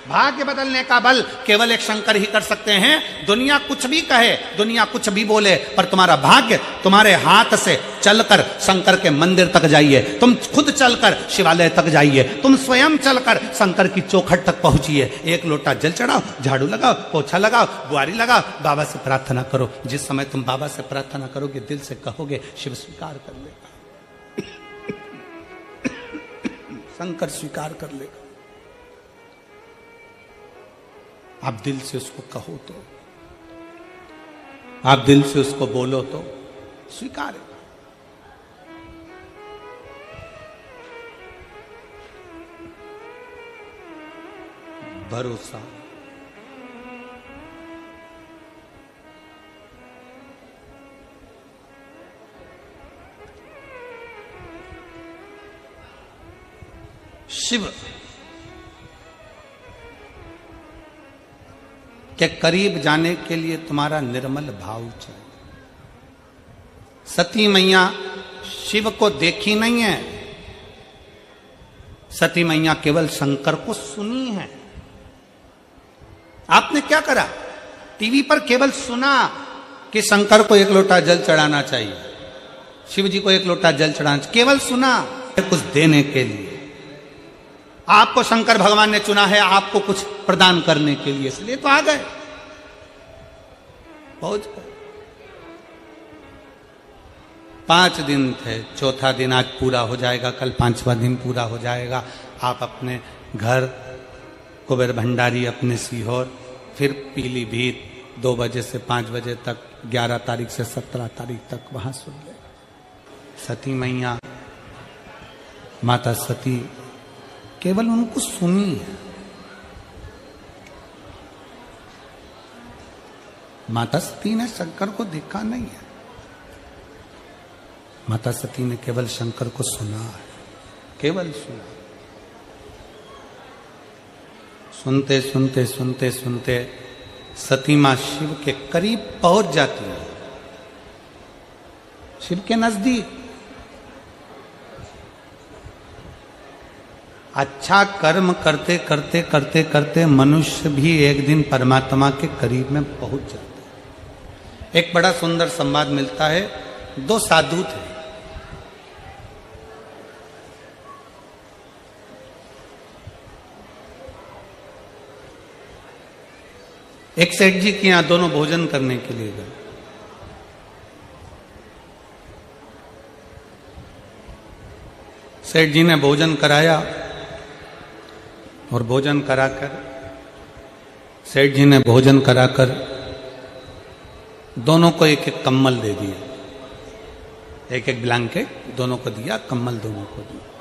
भाग्य बदलने का बल केवल एक शंकर ही कर सकते हैं। दुनिया कुछ भी कहे, दुनिया कुछ भी बोले, पर तुम्हारा भाग्य तुम्हारे हाथ से चलकर शंकर के मंदिर तक जाइए, तुम खुद चलकर शिवालय तक जाइए, तुम स्वयं चलकर शंकर की चौखट तक पहुंचिए। 1 लोटा जल चढ़ाओ, झाड़ू लगाओ, पोछा लगाओ, बुआरी लगाओ, बाबा से प्रार्थना करो। जिस समय तुम बाबा से प्रार्थना करोगे, दिल से कहोगे, शिव स्वीकार कर लेगा, शंकर स्वीकार कर लेगा। आप दिल से उसको कहो तो, आप दिल से उसको बोलो तो स्वीकार है। भरोसा, शिव के करीब जाने के लिए तुम्हारा निर्मल भाव चाहिए। सती मैया शिव को देखी नहीं है, सती मैया केवल शंकर को सुनी है। आपने क्या करा, टीवी पर केवल सुना कि शंकर को 1 लोटा जल चढ़ाना चाहिए, शिव जी को 1 लोटा जल चढ़ाना चाहिए, केवल सुना कुछ देने के लिए। आपको शंकर भगवान ने चुना है आपको कुछ प्रदान करने के लिए, इसलिए तो आ गए, पहुंच गए। 5 दिन थे, चौथा दिन आज पूरा हो जाएगा, कल 5वां दिन पूरा हो जाएगा। आप अपने घर कुबेर भंडारी, अपने सीहोर, फिर पीलीभीत 2 बजे से 5 बजे तक, 11 तारीख से 17 तारीख तक वहां सुन ले। सती मैया, माता सती, केवल उनको सुनी है। माता सती ने शंकर को देखा नहीं है, माता सती ने केवल शंकर को सुना है, केवल सुना। सुनते सुनते सुनते सुनते सती मां शिव के करीब पहुंच जाती है, शिव के नजदीक। अच्छा कर्म करते करते करते करते मनुष्य भी एक दिन परमात्मा के करीब में पहुंच जाता है। एक बड़ा सुंदर संवाद मिलता है। 2 साधु थे, एक सेठ जी के यहां दोनों भोजन करने के लिए गए। सेठ जी ने भोजन कराया और भोजन कराकर, सेठ जी ने भोजन कराकर दोनों को एक एक कम्बल दे दिया, एक एक ब्लैंकेट दोनों को दिया, कम्बल दोनों को दिया।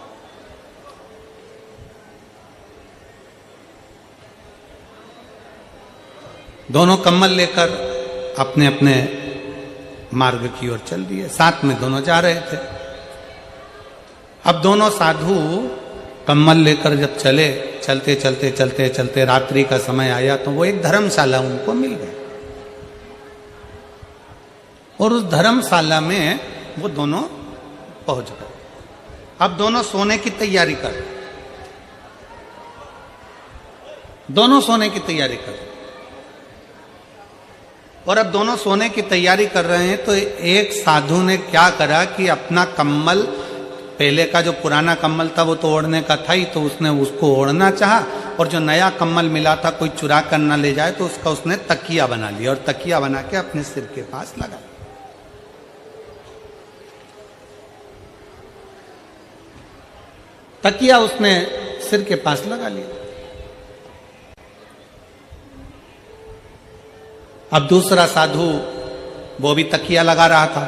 दोनों कम्बल लेकर अपने अपने मार्ग की ओर चल दिए, साथ में दोनों जा रहे थे। अब दोनों साधु कम्बल लेकर जब चले, चलते चलते चलते चलते रात्रि का समय आया तो वो एक धर्मशाला उनको मिल गया, और उस धर्मशाला में वो दोनों पहुंच गए। अब दोनों सोने की तैयारी कर, दोनों सोने की तैयारी कर, और अब दोनों सोने की तैयारी कर रहे हैं तो एक साधु ने क्या करा कि अपना कम्बल, पहले का जो पुराना कम्बल था वो तो ओढ़ने का था ही, तो उसने उसको ओढ़ना चाहा, और जो नया कम्बल मिला था कोई चुरा कर ना ले जाए तो उसका उसने तकिया बना लिया, और तकिया बना के अपने सिर के पास लगा। तकिया उसने सिर के पास लगा लिया। अब दूसरा साधु वो भी तकिया लगा रहा था,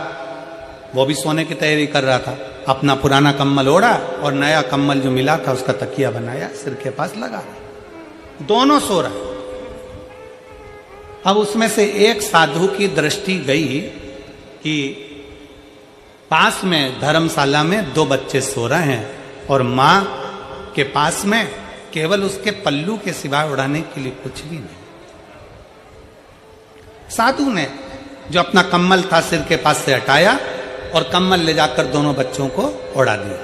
वो भी सोने की तैयारी कर रहा था, अपना पुराना कम्बल ओढ़ा और नया कम्बल जो मिला था उसका तकिया बनाया, सिर के पास लगा रहा। दोनों सो रहे। अब उसमें से एक साधु की दृष्टि गई कि पास में धर्मशाला में 2 बच्चे सो रहे हैं और मां के पास में केवल उसके पल्लू के सिवाय उड़ाने के लिए कुछ भी नहीं। साधु ने जो अपना कम्बल था सिर के पास से हटाया और कम्बल ले जाकर दोनों बच्चों को उड़ा दिया।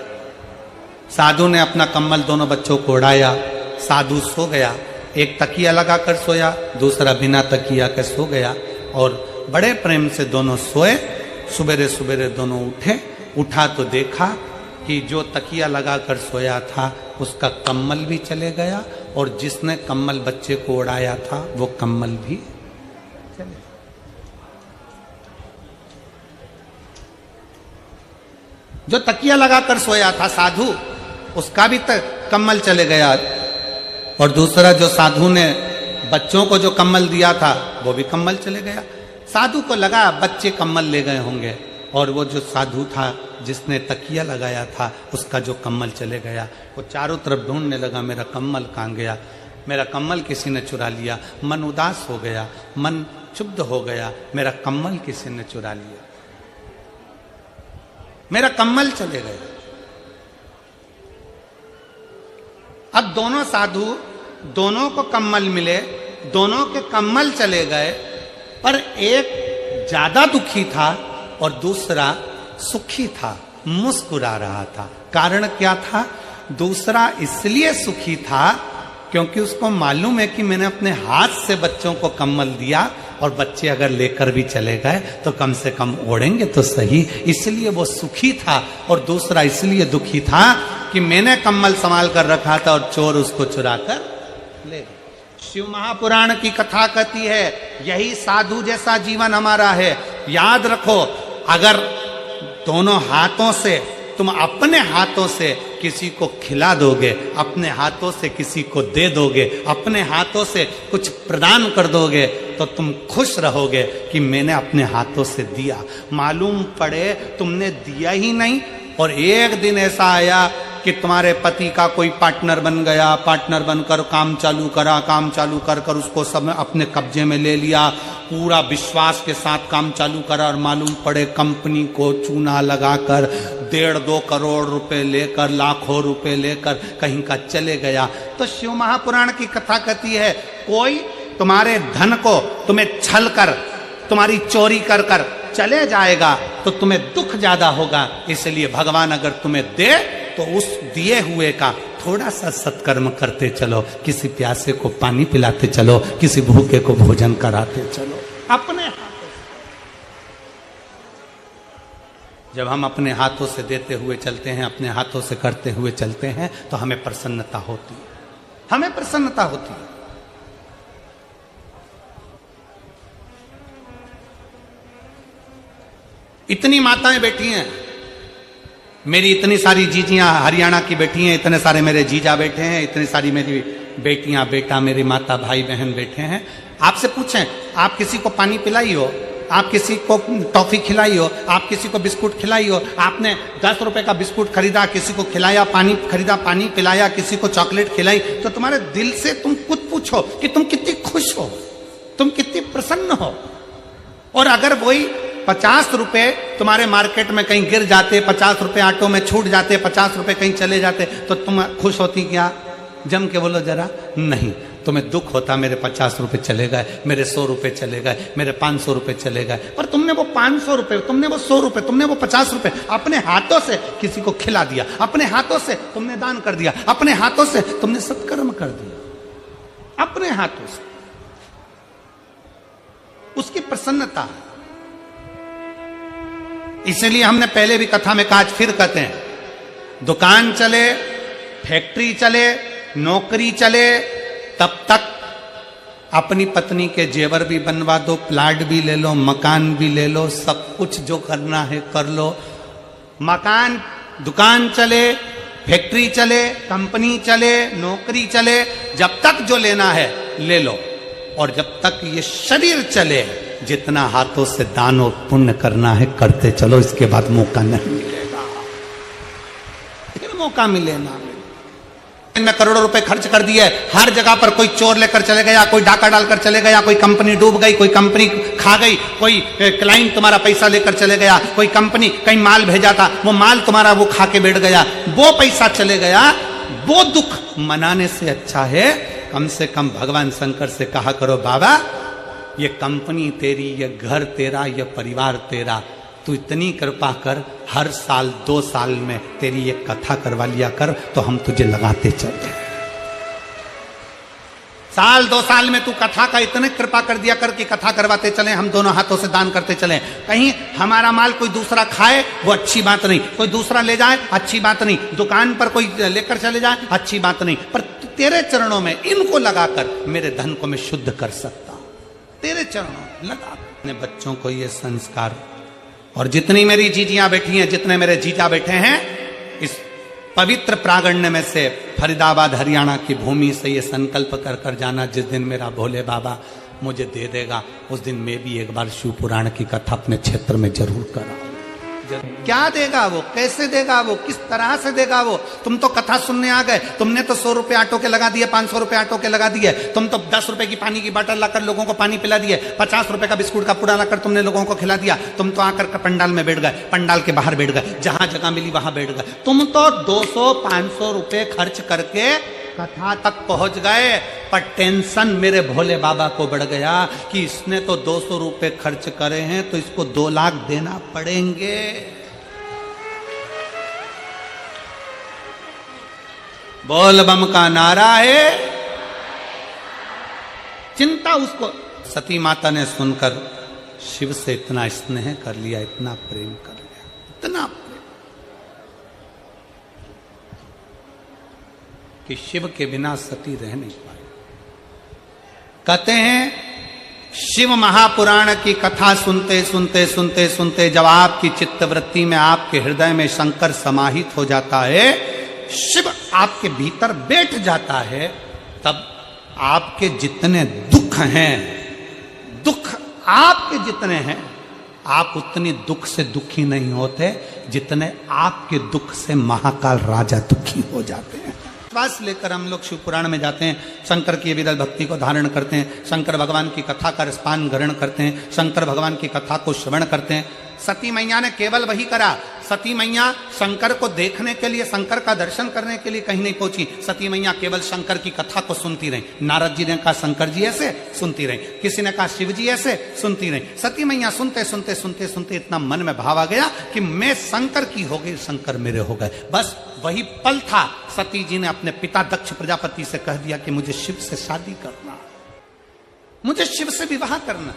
साधु ने अपना कम्बल दोनों बच्चों को उड़ाया, साधु सो गया, एक तकिया लगाकर सोया, दूसरा बिना तकिया के सो गया, और बड़े प्रेम से दोनों सोए। सुबेरे सुबेरे दोनों उठे, उठा तो देखा कि जो तकिया लगाकर सोया था उसका कम्बल भी चले गया, और जिसने कम्बल बच्चे को उड़ाया था वो कम्बल भी चले। जो तकिया लगाकर सोया था साधु, उसका भी कम्बल चले गया, और दूसरा जो साधु ने बच्चों को जो कम्बल दिया था वो भी कम्बल चले गया। साधु को लगा बच्चे कम्बल ले गए होंगे, और वो जो साधु था जिसने तकिया लगाया था उसका जो कम्बल चले गया। वो चारों तरफ ढूंढने लगा, मेरा कम्बल कहाँ गया, मेरा कम्बल किसी ने चुरा लिया। मन उदास हो गया, मन क्षुब्ध हो गया, मेरा कम्बल किसी ने चुरा लिया, मेरा कम्बल चले गए। अब दोनों साधु, दोनों को कम्बल मिले, दोनों के कम्बल चले गए, पर एक ज्यादा दुखी था और दूसरा सुखी था, मुस्कुरा रहा था। कारण क्या था? दूसरा इसलिए सुखी था क्योंकि उसको मालूम है कि मैंने अपने हाथ से बच्चों को कम्बल दिया, और बच्चे अगर लेकर भी चले गए तो कम से कम ओढ़ेंगे तो सही, इसलिए वो सुखी था। और दूसरा इसलिए दुखी था कि मैंने कम्बल संभाल कर रखा था और चोर उसको चुरा कर ले गए। शिव महापुराण की कथा कहती है यही साधु जैसा जीवन हमारा है। याद रखो, अगर दोनों हाथों से तुम अपने हाथों से किसी को खिला दोगे, अपने हाथों से किसी को दे दोगे, अपने हाथों से कुछ प्रदान कर दोगे, तो तुम खुश रहोगे कि मैंने अपने हाथों से दिया। मालूम पड़े तुमने दिया ही नहीं और एक दिन ऐसा आया कि तुम्हारे पति का कोई पार्टनर बन गया, पार्टनर बनकर काम चालू करा, काम चालू कर कर उसको सब अपने कब्जे में ले लिया, पूरा विश्वास के साथ काम चालू करा और मालूम पड़े कंपनी को चूना लगाकर 1.5-2 करोड़ रुपए लेकर, लाखों रुपए लेकर कहीं का चले गया। तो शिव महापुराण की कथा कहती है कोई तुम्हारे धन को तुम्हें छल कर, तुम्हारी चोरी कर कर चले जाएगा तो तुम्हें दुख ज्यादा होगा। इसलिए भगवान अगर तुम्हें दे तो उस दिए हुए का थोड़ा सा सत्कर्म करते चलो, किसी प्यासे को पानी पिलाते चलो, किसी भूखे को भोजन कराते चलो अपने हाथों से। जब हम अपने हाथों से देते हुए चलते हैं, अपने हाथों से करते हुए चलते हैं, तो हमें प्रसन्नता होती है, हमें प्रसन्नता होती है। इतनी माताएं बैठी हैं, मेरी इतनी सारी जीजियां हरियाणा की बैठी हैं, इतने सारे मेरे जीजा बैठे हैं, इतनी सारी मेरी बेटियां बेटा, मेरी माता भाई बहन बैठे हैं। आपसे पूछें, आप किसी को पानी पिलाई हो, आप किसी को टॉफी खिलाई हो, आप किसी को बिस्कुट खिलाई हो, आपने 10 रुपए का बिस्कुट खरीदा, किसी को खिलाया, पानी खरीदा, पानी पिलाया, किसी को चॉकलेट खिलाई, तो तुम्हारे दिल से तुम खुद पूछो कि तुम कितनी खुश हो, तुम कितनी प्रसन्न हो। और अगर वही 50 रुपए तुम्हारे मार्केट में कहीं गिर जाते, 50 रुपए ऑटो में छूट जाते, 50 रुपए कहीं चले जाते, तो तुम खुश होती क्या? जम के बोलो जरा। नहीं, तुम्हें दुख होता मेरे 50 रुपए चले गए, मेरे 100 रुपए चले गए, मेरे 500 रुपए चले गए। पर तुमने वो 500 रुपए, तुमने वो 100 रुपए, तुमने वो 50 रुपए अपने हाथों से किसी को खिला दिया, अपने हाथों से तुमने दान कर दिया, अपने हाथों से तुमने सत्कर्म कर दिया, अपने हाथों से। उसकी प्रसन्नता है। इसलिए हमने पहले भी कथा में कहा, फिर कहते हैं, दुकान चले, फैक्ट्री चले, नौकरी चले, तब तक अपनी पत्नी के जेवर भी बनवा दो, प्लाट भी ले लो, मकान भी ले लो, सब कुछ जो करना है कर लो। मकान, दुकान चले, फैक्ट्री चले, कंपनी चले, नौकरी चले, जब तक जो लेना है ले लो। और जब तक ये शरीर चले, जितना हाथों से दान और पुण्य करना है करते चलो। इसके बाद मौका नहीं मिलेगा, फिर मौका मिलेगा। इनमें करोड़ों रुपए खर्च कर दिए, हर जगह पर कोई चोर लेकर चले गया, कोई डाका डालकर चले गया, कोई कंपनी डूब गई, कोई कंपनी खा गई, कोई क्लाइंट तुम्हारा पैसा लेकर चले गया, कोई कंपनी कहीं माल भेजा था, वो माल तुम्हारा वो खा के बैठ गया, वो पैसा चले गया। वो दुख मनाने से अच्छा है कम से कम भगवान शंकर से कहा करो, बाबा ये कंपनी तेरी, ये घर तेरा, ये परिवार तेरा, तू इतनी कृपा कर, हर साल 2 साल में तेरी एक कथा करवा लिया कर, तो हम तुझे लगाते चले। साल 2 साल में तू कथा का इतने कृपा कर दिया कर कि कथा करवाते चले, हम दोनों हाथों से दान करते चले। कहीं हमारा माल कोई दूसरा खाए वो अच्छी बात नहीं, कोई दूसरा ले जाए अच्छी बात नहीं, दुकान पर कोई लेकर चले जाए अच्छी बात नहीं, पर तेरे चरणों में इनको लगाकर मेरे धन को मैं शुद्ध कर सकता, तेरे चरणों लगा। अपने बच्चों को ये संस्कार, और जितनी मेरी जीजियां बैठी हैं, जितने मेरे जीजा बैठे हैं, इस पवित्र प्रागण्य में से, फरीदाबाद हरियाणा की भूमि से ये संकल्प कर कर जाना, जिस दिन मेरा भोले बाबा मुझे दे देगा, उस दिन मैं भी एक बार शिव पुराण की कथा अपने क्षेत्र में जरूर कराऊं। क्या देगा वो, कैसे देगा वो, किस तरह से देगा वो? तुम तो कथा सुनने आ गए, तुमने तो 100 रुपए ऑटो के लगा दिए, 500 रुपए ऑटो के लगा दिए, तुम तो 10 रुपए की पानी की बोतल लाकर लोगों को पानी पिला दिए, 50 रुपए का बिस्कुट का पूड़ा लाकर तुमने लोगों को खिला दिया, तुम तो आकर पंडाल में बैठ गए, पंडाल के बाहर बैठ गए, जहां जगह मिली वहां बैठ गए। तुम तो 200-500 रुपए खर्च करके कथा तक पहुंच गए, पर टेंशन मेरे भोले बाबा को बढ़ गया कि इसने तो 200 रुपए खर्च करे हैं, तो इसको 2 लाख देना पड़ेंगे। बोल बम का नारा है। चिंता उसको। सती माता ने सुनकर शिव से इतना स्नेह कर लिया, इतना प्रेम कर लिया, इतना प्रेम। कि शिव के बिना सती रह नहीं पाए। कहते हैं शिव महापुराण की कथा सुनते सुनते सुनते सुनते जब आपकी चित्तवृत्ति में, आपके हृदय में शंकर समाहित हो जाता है, शिव आपके भीतर बैठ जाता है, तब आपके जितने दुख हैं, दुख आपके जितने हैं, आप उतने दुख से दुखी नहीं होते जितने आपके दुख से महाकाल राजा दुखी हो जाते हैं। विश्वास लेकर हम लोग शिव पुराण में जाते हैं, शंकर की विरल भक्ति को धारण करते हैं, शंकर भगवान की कथा का रसपान ग्रहण करते हैं, शंकर भगवान की कथा को श्रवण करते हैं। सती मैया ने केवल वही करा। सती मैया शंकर को देखने के लिए, शंकर का दर्शन करने के लिए कहीं नहीं पहुंची। सती मैया केवल शंकर की कथा को सुनती रही। नारद जी ने कहा शंकर जी ऐसे, सुनती रही। किसी ने कहा शिव जी ऐसे, सुनती रही। सती मैया सुनते सुनते सुनते सुनते इतना मन में भाव आ गया कि मैं शंकर की हो गई, शंकर मेरे हो गए। बस वही पल था, सती जी ने अपने पिता दक्ष प्रजापति से कह दिया कि मुझे शिव से शादी करना, मुझे शिव से विवाह करना,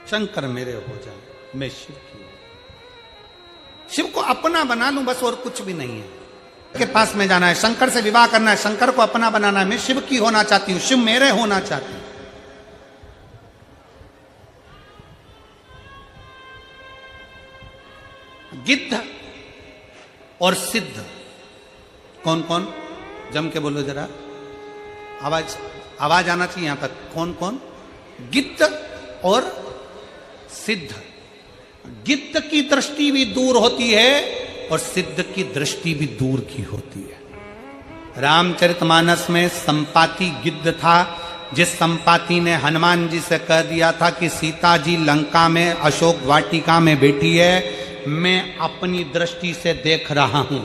शंकर मेरे हो जाए, मैं शिव की, शिव को अपना बना लूं, बस और कुछ भी नहीं है। के पास में जाना है, शंकर से विवाह करना है, शंकर को अपना बनाना है, मैं शिव की होना चाहती हूं, शिव मेरे होना चाहती हूं। गिद्ध और सिद्ध कौन कौन, जम के बोलो जरा, आवाज आना चाहिए यहां पर। कौन कौन? गिद्ध और सिद्ध। गिद्ध की दृष्टि भी दूर होती है और सिद्ध की दृष्टि भी दूर की होती है। रामचरितमानस में संपाति गिद्ध था, जिस संपाति ने हनुमान जी से कह दिया था कि सीता जी लंका में अशोक वाटिका में बैठी है, मैं अपनी दृष्टि से देख रहा हूं।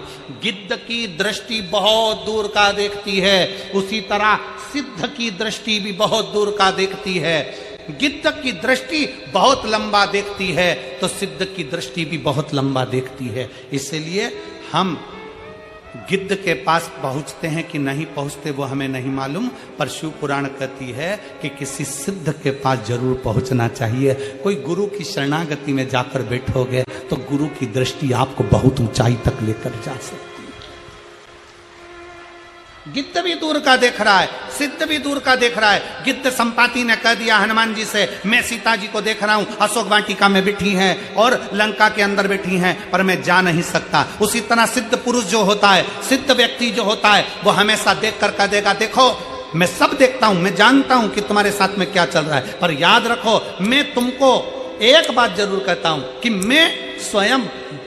गिद्ध की दृष्टि बहुत दूर का देखती है, उसी तरह सिद्ध की दृष्टि भी बहुत दूर का देखती है। गिद्ध की दृष्टि बहुत लंबा देखती है तो सिद्ध की दृष्टि भी बहुत लंबा देखती है। इसलिए हम गिद्ध के पास पहुंचते हैं कि नहीं पहुंचते वो हमें नहीं मालूम, पर शिव पुराण कहती है कि किसी सिद्ध के पास जरूर पहुंचना चाहिए। कोई गुरु की शरणागति में जाकर बैठोगे तो गुरु की दृष्टि आपको बहुत ऊंचाई तक लेकर जा सकती है। गिद्ध भी दूर का देख रहा है, सिद्ध भी दूर का देख रहा है। गिद्ध संपाति ने कह दिया हनुमान जी से, मैं सीता जी को देख रहा हूं, अशोक वाटिका में बैठी हैं और लंका के अंदर बैठी हैं, पर मैं जा नहीं सकता। उसी तरह सिद्ध पुरुष जो होता है, सिद्ध व्यक्ति जो होता है, वो हमेशा देख कर कह देगा, देखो मैं सब देखता हूं, मैं जानता हूं कि तुम्हारे साथ में क्या चल रहा है, पर याद रखो मैं तुमको एक बात जरूर कहता हूं कि मैं स्वयं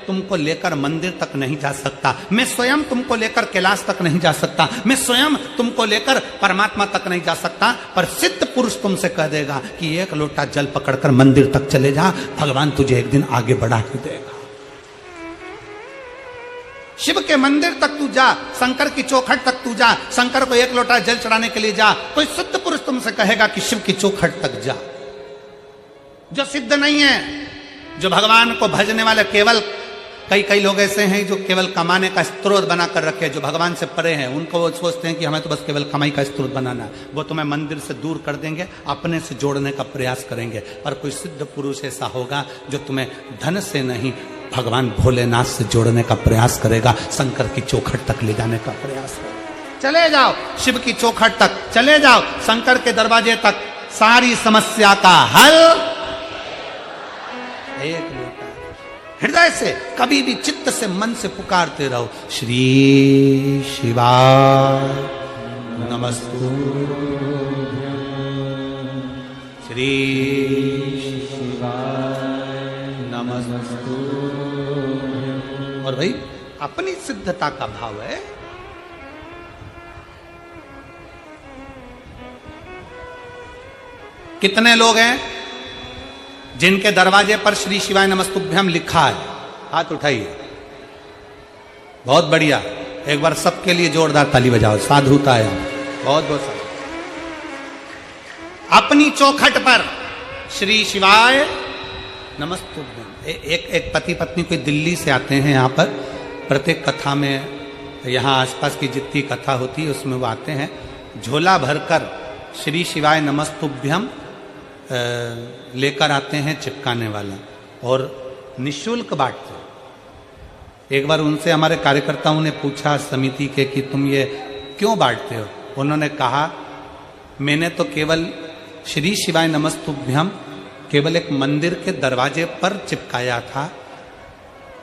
तुमको लेकर मंदिर तक नहीं जा सकता, मैं स्वयं तुमको लेकर कैलाश तक नहीं जा सकता, मैं स्वयं तुमको लेकर परमात्मा तक नहीं जा सकता, पर सिद्ध पुरुष तुमसे कह देगा कि एक लोटा जल पकड़कर मंदिर तक चले जा, भगवान तुझे एक दिन आगे बढ़ा ही देगा। शिव के मंदिर तक तू जा, शंकर की चौखट तक तू जा, शंकर को एक लोटा जल चढ़ाने के लिए जा, कोई सिद्ध पुरुष तुमसे कहेगा कि शिव की चौखट तक जा। जो सिद्ध नहीं है, जो भगवान को भजने वाले, केवल कई लोग ऐसे हैं जो केवल कमाने का स्रोत बनाकर रखे, जो भगवान से परे हैं, उनको वो सोचते हैं कि हमें तो बस केवल कमाई का स्रोत बनाना है। वो तुम्हें मंदिर से दूर कर देंगे, अपने से जोड़ने का प्रयास करेंगे। पर कोई सिद्ध पुरुष ऐसा होगा जो तुम्हें धन से नहीं, भगवान भोलेनाथ से जोड़ने का प्रयास करेगा, शंकर की चौखट तक ले जाने का प्रयास करेगा। चले जाओ शिव की चौखट तक, चले जाओ शंकर के दरवाजे तक, सारी समस्या का हल एक लोटा। हृदय से कभी भी चित्त से मन से पुकारते रहो, श्री शिवाय नमस्तुभ्यं, श्री शिवाय नमस्तुभ्यं। और भाई अपनी सिद्धता का भाव है। कितने लोग हैं जिनके दरवाजे पर श्री शिवाय नमस्तुभ्यम लिखा है? हाथ उठाइए। बहुत बढ़िया, एक बार सबके लिए जोरदार ताली बजाओ, साधुता है। बहुत बहुत साधु। अपनी चौखट पर श्री शिवाय नमस्तुभ्यम। एक पति पत्नी कोई दिल्ली से आते हैं यहाँ पर, प्रत्येक कथा में, यहाँ आसपास की जितनी कथा होती है उसमें वो आते हैं, झोला भरकर श्री शिवाय नमस्तुभ्यम लेकर आते हैं चिपकाने वाला, और निःशुल्क बांटते हैं। एक बार उनसे हमारे कार्यकर्ताओं ने पूछा समिति के कि तुम ये क्यों बांटते हो? उन्होंने कहा मैंने तो केवल श्री शिवाय नमस्तुभ्यम केवल एक मंदिर के दरवाजे पर चिपकाया था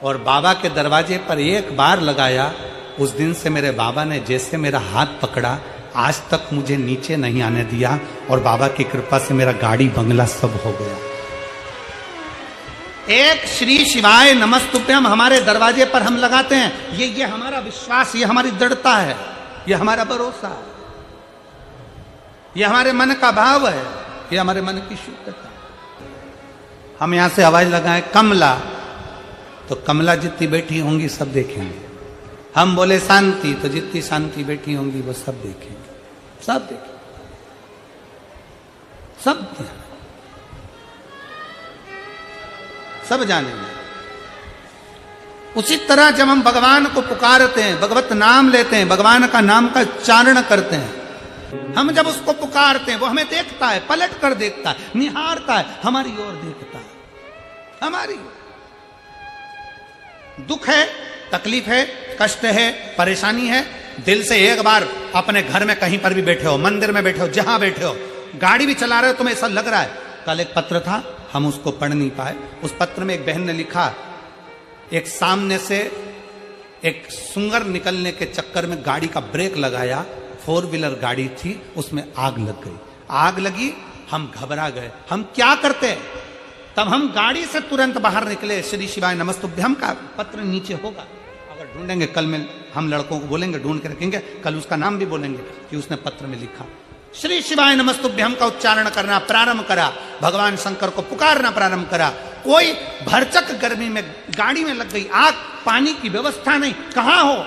और बाबा के दरवाजे पर एक बार लगाया। उस दिन से मेरे बाबा ने जैसे मेरा हाथ पकड़ा आज तक मुझे नीचे नहीं आने दिया और बाबा की कृपा से मेरा गाड़ी बंगला सब हो गया। एक श्री शिवाय नमस्तुभ्यम हमारे दरवाजे पर हम लगाते हैं। ये हमारा विश्वास, ये हमारी दृढ़ता है, ये हमारा भरोसा है, ये हमारे मन का भाव है, ये हमारे मन की शुद्धता। हम यहां से आवाज लगाएं कमला, तो कमला जितनी बैठी होंगी सब देखेंगे। हम बोले शांति, तो जितनी शांति बैठी होंगी वो सब देखेंगे, सब देखेंगे, सब जानेंगे। उसी तरह जब हम भगवान को पुकारते हैं, भगवत नाम लेते हैं, भगवान का नाम का उच्चारण करते हैं, हम जब उसको पुकारते हैं वो हमें देखता है, पलट कर देखता है, निहारता है, हमारी ओर देखता है। हमारी दुख है, तकलीफ है, कष्ट है, परेशानी है, दिल से एक बार अपने घर में कहीं पर भी बैठे हो, मंदिर में बैठे हो, जहां बैठे हो, गाड़ी भी चला रहे हो, तुम्हें ऐसा लग रहा है। कल एक पत्र था, हम उसको पढ़ नहीं पाए। उस पत्र में एक बहन ने लिखा, एक सामने से एक सुंगर निकलने के चक्कर में गाड़ी का ब्रेक लगाया, 4 व्हीलर गाड़ी थी, उसमें आग लग गई। आग लगी, हम घबरा गए। हम क्या करते? तब हम गाड़ी से तुरंत बाहर निकले। श्री शिवाय नमस्तुभ्यम का पत्र नीचे होगा, अगर ढूंढेंगे कल में हम लड़कों को बोलेंगे, ढूंढ के रखेंगे, कल उसका नाम भी बोलेंगे कि उसने पत्र में लिखा। श्री शिवाय नमस्तुभ्यम का उच्चारण करना प्रारंभ करा, भगवान शंकर को पुकारना प्रारंभ करा। कोई भरचक गर्मी में गाड़ी में लग गई आग, पानी की व्यवस्था नहीं, कहां हो?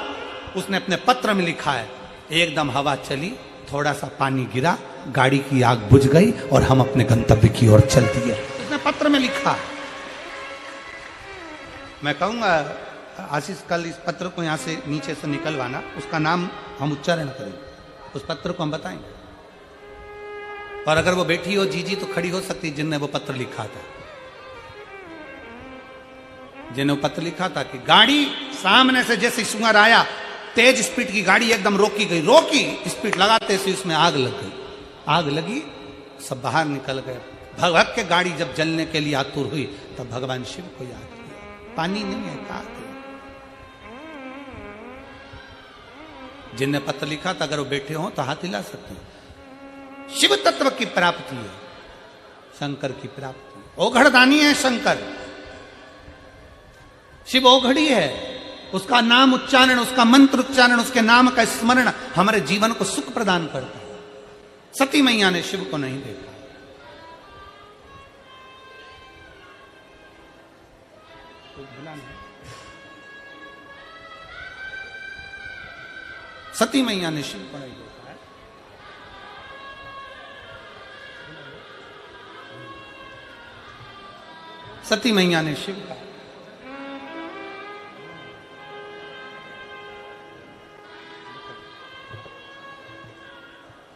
उसने अपने पत्र में लिखा है। एकदम हवा चली, थोड़ा सा पानी गिरा, गाड़ी की आग बुझ गई और हम अपने गंतव्य की ओर चल दिए। उसने पत्र में लिखा। मैं कहूंगा आशीष कल इस पत्र को यहां से नीचे से निकलवाना, उसका नाम हम उच्चारण करेंगे, उस पत्र को हम बताएंगे। और अगर वो बैठी हो जीजी तो खड़ी हो सकती, जिनने वो पत्र लिखा था, जिन्हें वो पत्र लिखा था कि गाड़ी सामने से जैसे सुंगर आया, तेज स्पीड की गाड़ी एकदम रोकी गई, रोकी स्पीड लगाते से उसमें आग लग गई। आग लगी, सब बाहर निकल गए। भगभग के गाड़ी जब जलने के लिए आतुर हुई तब भगवान शिव को याद किया। पानी नहीं है, कहा जिनने पत्र लिखा था अगर वो बैठे हो तो हाथ हिला सकते हैं। शिव तत्व की प्राप्ति है, शंकर की प्राप्ति। ओघड़दानी है शंकर, शिव ओघड़ी है। उसका नाम उच्चारण, उसका मंत्र उच्चारण, उसके नाम का स्मरण हमारे जीवन को सुख प्रदान करता है। सती मैया ने शिव को नहीं देखा, सती मैया ने शिव को नहीं देखा है। सती मैया ने शिव का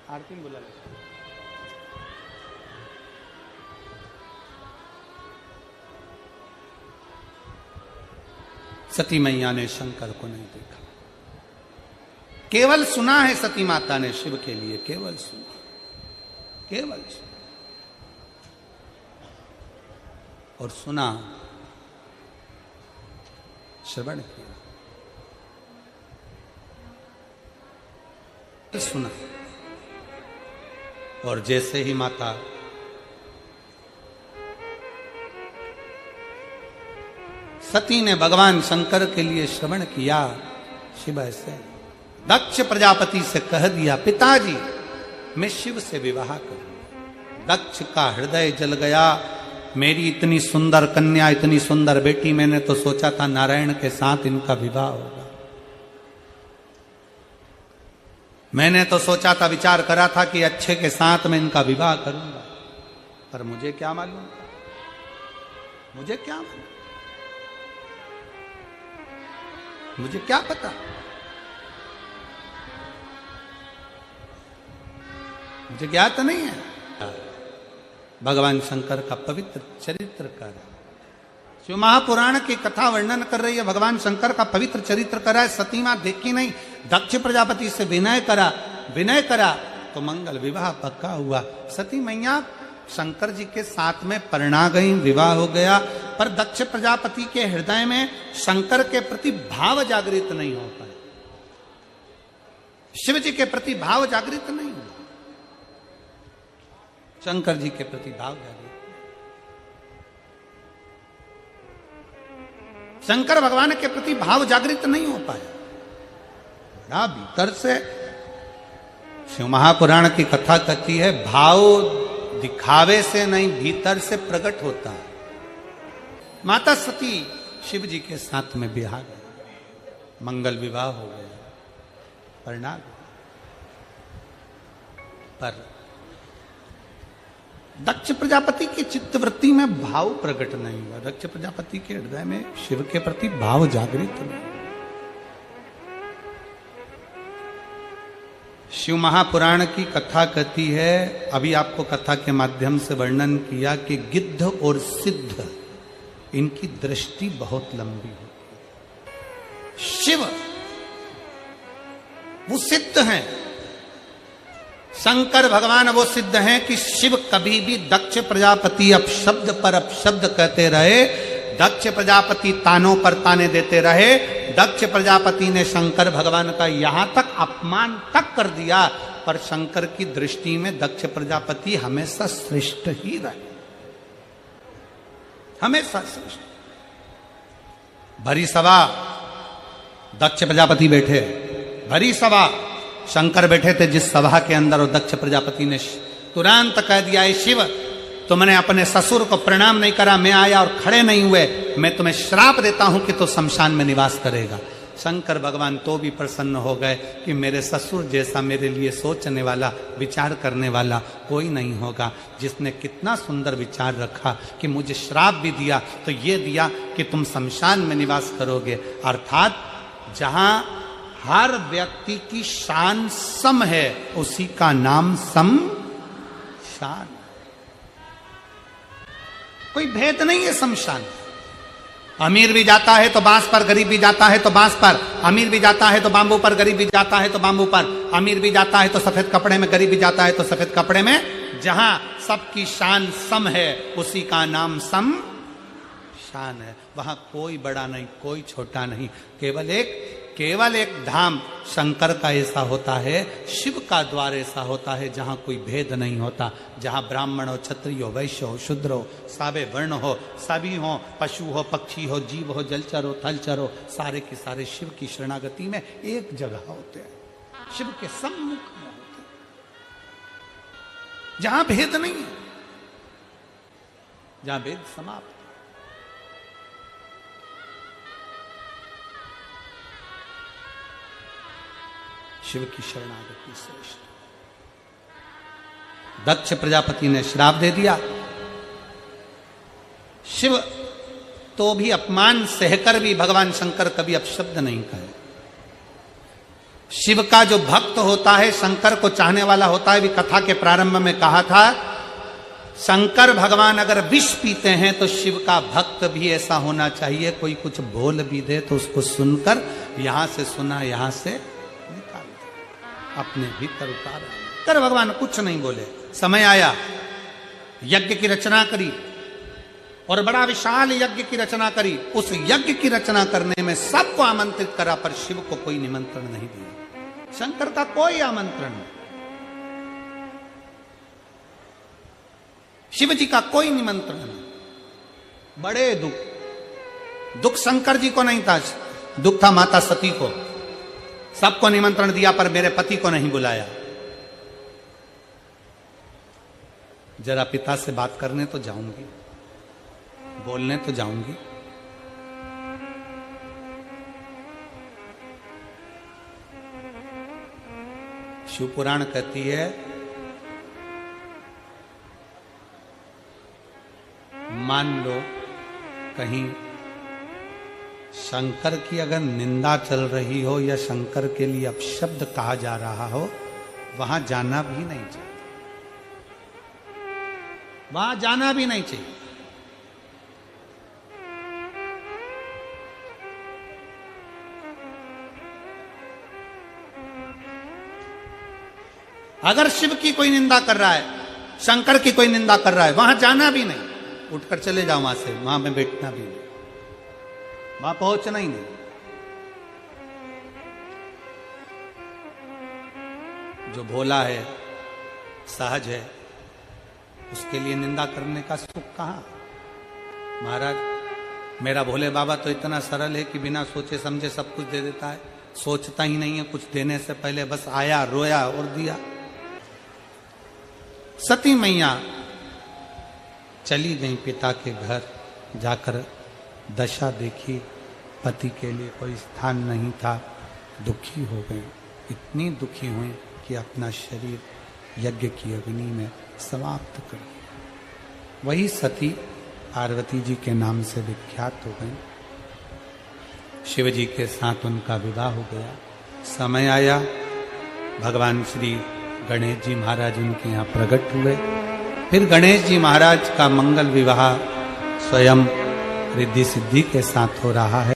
आरती में बोला। सती मैया ने शंकर को नहीं देखा, केवल सुना है। सती माता ने शिव के लिए केवल सुना, केवल सुना। और सुना, श्रवण किया, सुना। और जैसे ही माता सती ने भगवान शंकर के लिए श्रवण किया, शिव ऐसे दक्ष प्रजापति से कह दिया, पिताजी मैं शिव से विवाह करूं। दक्ष का हृदय जल गया। मेरी इतनी सुंदर कन्या, इतनी सुंदर बेटी, मैंने तो सोचा था नारायण के साथ इनका विवाह होगा। मैंने तो सोचा था, विचार करा था कि अच्छे के साथ मैं इनका विवाह करूंगा, पर मुझे क्या मालूम था, मुझे क्या मालूम, मुझे क्या पता, मुझे ज्ञात नहीं है। भगवान शंकर का पवित्र चरित्र का शिव महापुराण की कथा वर्णन कर रही है, भगवान शंकर का पवित्र चरित्र करा है। सती मां देखी नहीं, दक्ष प्रजापति से विनय करा तो मंगल विवाह पक्का हुआ। सती मैया शंकर जी के साथ में परिणा गई, विवाह हो गया, पर दक्ष प्रजापति के हृदय में शंकर के प्रति भाव जागृत नहीं हो पाए, शिव जी के प्रति भाव जागृत नहीं हुआ, शंकर जी के प्रति भाव जागृत। शंकर भगवान के प्रति भाव जागृत नहीं हो पाया। बड़ा भीतर से शिव महापुराण की कथा कहती है, भाव दिखावे से नहीं भीतर से प्रकट होता है। माता सती शिव जी के साथ में बिहार गई, मंगल विवाह हो गया, परिणाम। पर दक्ष प्रजापति की चित्तवृत्ति में भाव प्रकट नहीं हुआ, दक्ष प्रजापति के हृदय में शिव के प्रति भाव जागृत नहीं। शिव महापुराण की कथा कहती है, अभी आपको कथा के माध्यम से वर्णन किया कि गिद्ध और सिद्ध इनकी दृष्टि बहुत लंबी होती। शिव वो सिद्ध हैं, शंकर भगवान वो सिद्ध हैं कि शिव कभी भी दक्ष प्रजापति अपशब्द पर अपशब्द कहते रहे, दक्ष प्रजापति तानों पर ताने देते रहे, दक्ष प्रजापति ने शंकर भगवान का यहां तक अपमान तक कर दिया, पर शंकर की दृष्टि में दक्ष प्रजापति हमेशा श्रेष्ठ ही रहे, हमेशा श्रेष्ठ। भरी सभा दक्ष प्रजापति बैठे, भरी सभा शंकर बैठे थे जिस सभा के अंदर, और दक्ष प्रजापति ने तुरंत कह दिया, शिव तुमने अपने ससुर को प्रणाम नहीं करा, मैं आया और खड़े नहीं हुए, मैं तुम्हें श्राप देता हूं कि तो शमशान में निवास करेगा। शंकर भगवान तो भी प्रसन्न हो गए कि मेरे ससुर जैसा मेरे लिए सोचने वाला, विचार करने वाला कोई नहीं होगा, जिसने कितना सुंदर विचार रखा कि मुझे श्राप भी दिया तो ये दिया कि तुम शमशान में निवास करोगे। अर्थात जहां हर व्यक्ति की शान सम है, उसी का नाम सम शान। कोई भेद नहीं है शमशान। अमीर भी जाता है तो बांस पर, गरीब भी जाता है तो बांस पर, अमीर भी जाता है तो बांबू पर, गरीब भी जाता है तो बांबू पर, अमीर भी जाता है तो सफेद कपड़े में, गरीब भी जाता है तो सफेद कपड़े में। जहां सबकी शान सम है, उसी का नाम सम शान है। वहां कोई बड़ा नहीं, कोई छोटा नहीं, केवल एक धाम शंकर का ऐसा होता है, शिव का द्वार ऐसा होता है जहां कोई भेद नहीं होता, जहां ब्राह्मण हो, क्षत्रिय हो, वैश्य हो, शूद्र हो, सारे वर्ण हो, सभी हो, पशु हो, पक्षी हो, जीव हो, जलचर हो, थलचर हो, सारे के सारे शिव की शरणागति में एक जगह होते हैं, शिव के सम्मुख में होते हैं, जहां भेद नहीं है, जहां भेद समाप्त। शिव की शरणागति श्रेष्ठ। दक्ष प्रजापति ने श्राप दे दिया, शिव तो भी अपमान सहकर भी भगवान शंकर कभी अपशब्द नहीं कहे। शिव का जो भक्त होता है, शंकर को चाहने वाला होता है, भी कथा के प्रारंभ में कहा था, शंकर भगवान अगर विष पीते हैं तो शिव का भक्त भी ऐसा होना चाहिए, कोई कुछ बोल भी दे तो उसको सुनकर, यहां से सुना यहां से अपने भीतर उतार कर। भगवान कुछ नहीं बोले। समय आया, यज्ञ की रचना करी और बड़ा विशाल यज्ञ की रचना करी। उस यज्ञ की रचना करने में सबको आमंत्रित करा, पर शिव को कोई निमंत्रण नहीं दिया, शंकर का कोई आमंत्रण नहीं, शिव जी का कोई निमंत्रण नहीं। बड़े दुख शंकर जी को नहीं था, दुख था माता सती को। सबको निमंत्रण दिया पर मेरे पति को नहीं बुलाया। जरा पिता से बात करने तो जाऊंगी, बोलने तो जाऊंगी। शिव पुराण कहती है, मान लो कहीं शंकर की अगर निंदा चल रही हो या शंकर के लिए अपशब्द कहा जा रहा हो, वहां जाना भी नहीं चाहिए, वहां जाना भी नहीं चाहिए। अगर शिव की कोई निंदा कर रहा है, शंकर की कोई निंदा कर रहा है, वहां जाना भी नहीं, उठकर चले जाओ वहां से, वहां में बैठना भी नहीं, वहां पहुंचना ही नहीं। जो भोला है, सहज है, उसके लिए निंदा करने का सुख कहां? महाराज, मेरा भोले बाबा तो इतना सरल है कि बिना सोचे समझे सब कुछ दे देता है, सोचता ही नहीं है कुछ देने से पहले, बस आया, रोया और दिया। सती मैया चली गई पिता के घर, जाकर दशा देखी, पति के लिए कोई स्थान नहीं था, दुखी हो गई, इतनी दुखी हुई कि अपना शरीर यज्ञ की अग्नि में समाप्त कर दिया। वही सती पार्वती जी के नाम से विख्यात हो गई। शिव जी के साथ उनका विवाह हो गया। समय आया, भगवान श्री गणेश जी महाराज उनके यहाँ प्रकट हुए। फिर गणेश जी महाराज का मंगल विवाह स्वयं रिद्धि सिद्धि के साथ हो रहा है।